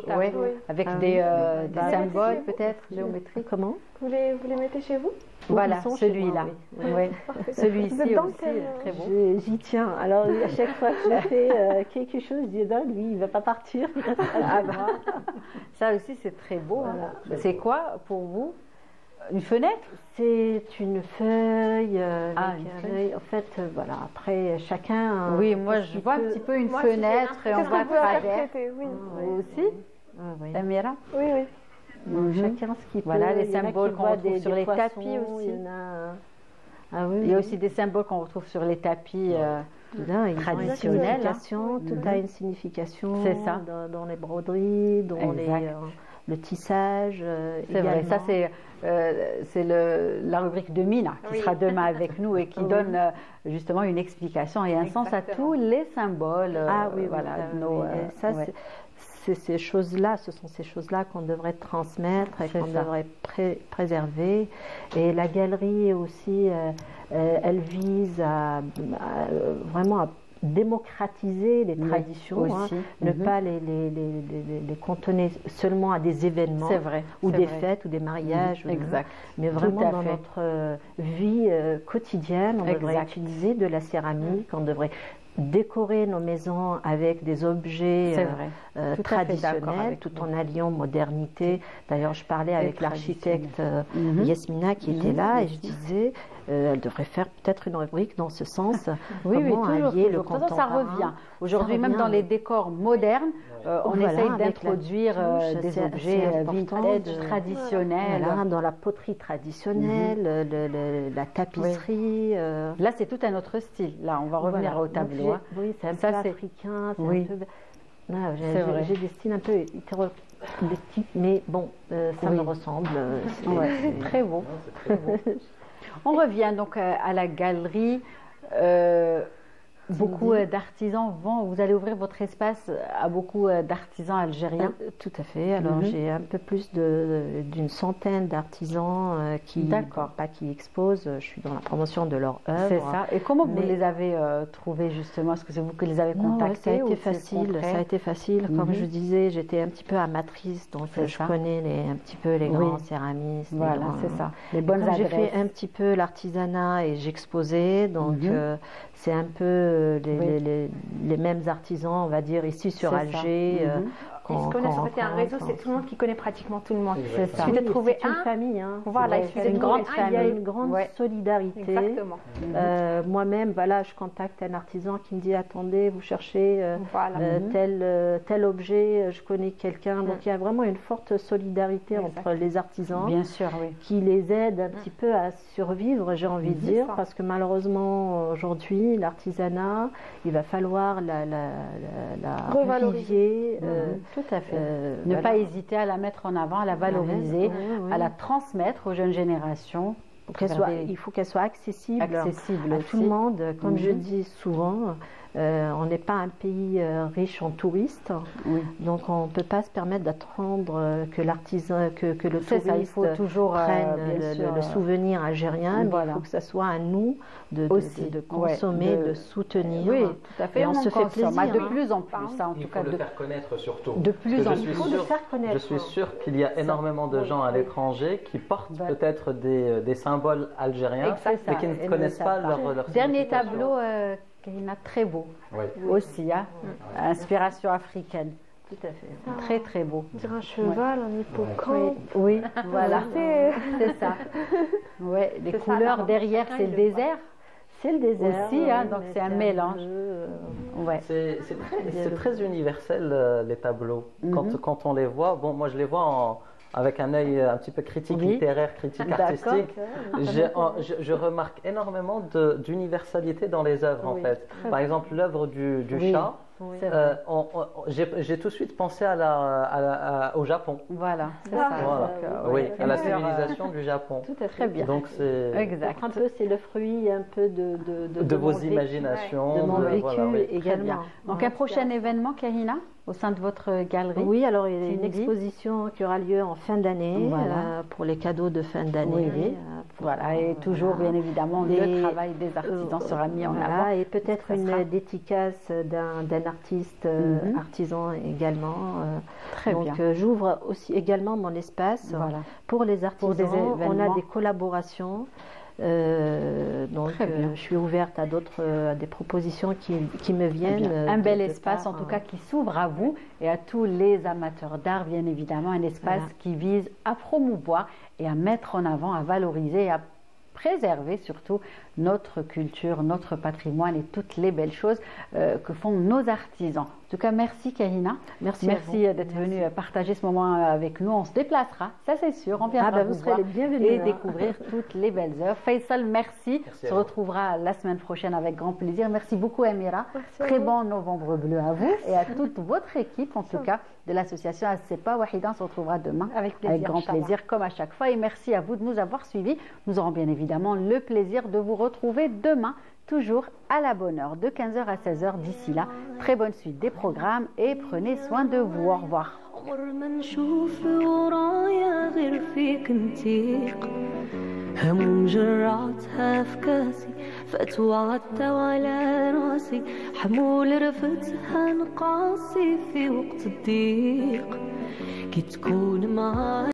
avec des symboles peut-être géométriques. Comment vous les mettez chez vous? Voilà, celui-là. Celui-ci aussi, très beau. J'y tiens. Alors, à chaque fois que je fais quelque chose, je dis non, lui, il ne va pas partir. Ça aussi, c'est très beau. Voilà. C'est quoi pour vous? Une fenêtre? C'est une feuille. En fait, voilà. Après, chacun. Oui, moi, je vois un petit peu une fenêtre et on voit à travers. Vous aussi? Amira? Oui, oui. Chacun ce qu'il peut. Voilà, les symboles qu'on retrouve sur les tapis aussi. Il y a aussi des symboles qu'on retrouve sur les tapis traditionnels. Tout a une signification. C'est ça. Dans les broderies, dans le tissage. C'est vrai, ça c'est la rubrique de Mina qui sera demain avec nous et qui donne justement une explication et un sens à tous les symboles. Ces choses-là, ce sont ces choses-là qu'on devrait transmettre et qu'on devrait préserver. Et la galerie aussi, elle vise vraiment à démocratiser les traditions, ne pas les cantonner seulement à des événements ou des fêtes ou des mariages, mais vraiment dans notre vie quotidienne, on devrait utiliser de la céramique, on devrait décorer nos maisons avec des objets traditionnels tout en alliant modernité. D'ailleurs, je parlais avec l'architecte Yasmina qui était là et je disais elle devrait faire peut-être une rubrique dans ce sens. Comment allier le contemporain. Ça revient. Aujourd'hui, même dans les décors modernes, on essaye d'introduire des objets vintage, traditionnels. Dans la poterie traditionnelle, la tapisserie. Là, c'est tout un autre style. Là, on va revenir au tableau. Oui, c'est un peu africain. J'ai des styles un peu hétéroclites, mais bon, ça me ressemble. C'est très beau. On revient donc à la galerie. Beaucoup d'artisans vous allez ouvrir votre espace à beaucoup d'artisans algériens. Tout à fait. Alors j'ai un peu plus d'une centaine d'artisans qui exposent. Je suis dans la promotion de leur œuvre. C'est ça. Et comment vous les avez trouvés justement? Est-ce que c'est vous qui les avez contactés? Ça a été facile. Ça a été facile. Comme je disais, j'étais un petit peu amatrice, donc je connais un petit peu les grands céramistes. Voilà, c'est ça. Les bonnes adresses. J'ai fait un petit peu l'artisanat et j'exposais, donc c'est un peu les mêmes artisans, on va dire, ici sur Alger. Ils se connaissent, en fait, il y a un réseau, c'est tout le monde qui connaît pratiquement tout le monde. C'est ça. De trouver une famille. Voilà, c'est une grande famille. Il y a une grande solidarité. Exactement. Moi-même, voilà, je contacte un artisan qui me dit attendez, vous cherchez tel objet, je connais quelqu'un. Donc il y a vraiment une forte solidarité entre les artisans. Bien sûr, qui les aide un petit peu à survivre, j'ai envie de dire, parce que malheureusement aujourd'hui, l'artisanat, il va falloir la revaloriser. Tout à fait. Ne pas hésiter à la mettre en avant, à la valoriser, à la transmettre aux jeunes générations. Il faut qu'elle soit accessible à tout le monde. Comme je dis souvent, on n'est pas un pays riche en touristes, donc on ne peut pas se permettre d'attendre que l'artisan, que le touriste il faut toujours prenne le souvenir algérien, mais il faut que ça soit à nous de consommer, de soutenir. Oui, tout à fait. Et on se fait plaisir. De plus en plus, en tout cas. Il faut le faire connaître surtout. De plus en plus. Il faut le faire connaître. Je suis sûre qu'il y a énormément de gens à l'étranger qui portent peut-être des symboles algériens, mais qui ne connaissent pas leur Dernier tableau. Il y en a très beau aussi, inspiration africaine. Tout à fait. Très très beau. On dirait un cheval, un hippocampe. Oui, voilà. C'est ça. Ouais, les couleurs derrière, c'est le désert. C'est le désert aussi, hein, donc c'est un mélange. Ouais. C'est très universel les tableaux. Quand on les voit, bon, moi je les vois avec un œil un petit peu critique littéraire, critique artistique. Je remarque énormément d'universalité dans les œuvres en fait. Par exemple, l'œuvre du chat. J'ai tout de suite pensé au Japon. Voilà, c'est ça. Voilà. Oui, à la civilisation du Japon. Tout à fait. Très bien. Donc c'est exact. Un peu, c'est le fruit un peu de vos imaginations, de mon vécu également. Donc un prochain événement, Kahina, au sein de votre galerie. Oui, alors il y a une exposition qui aura lieu en fin d'année pour les cadeaux de fin d'année. Voilà, et toujours bien évidemment le travail des artisans sera mis en avant. Et peut-être une dédicace d'un artiste artisan également. Très bien. Donc j'ouvre aussi également mon espace pour les artisans. On a des collaborations. Donc je suis ouverte à des propositions qui me viennent. Un bel espace en tout cas qui s'ouvre à vous et à tous les amateurs d'art bien évidemment, un espace qui vise à promouvoir et à mettre en avant, à valoriser et à préserver surtout notre culture, notre patrimoine et toutes les belles choses que font nos artisans. En tout cas, merci Kahina. Merci d'être venue partager ce moment avec nous. On se déplacera, ça c'est sûr. On viendra vous serez les bienvenus et découvrir toutes les belles œuvres. Faisal, merci. On se retrouvera la semaine prochaine avec grand plaisir. Merci beaucoup Amira. Très bon novembre bleu à vous et à toute votre équipe en tout cas de l'association Assepa Wahida. On se retrouvera demain avec grand plaisir comme à chaque fois. Et merci à vous de nous avoir suivis. Nous aurons bien évidemment le plaisir de vous retrouver demain, toujours à la bonne heure, de 15h à 16h. D'ici là, très bonne suite des programmes et prenez soin de vous. Au revoir. هموم جرعتها في كاسي فتوعدت وعلى راسي حمول رفتها نقاسي في وقت الضيق كي تكون معاي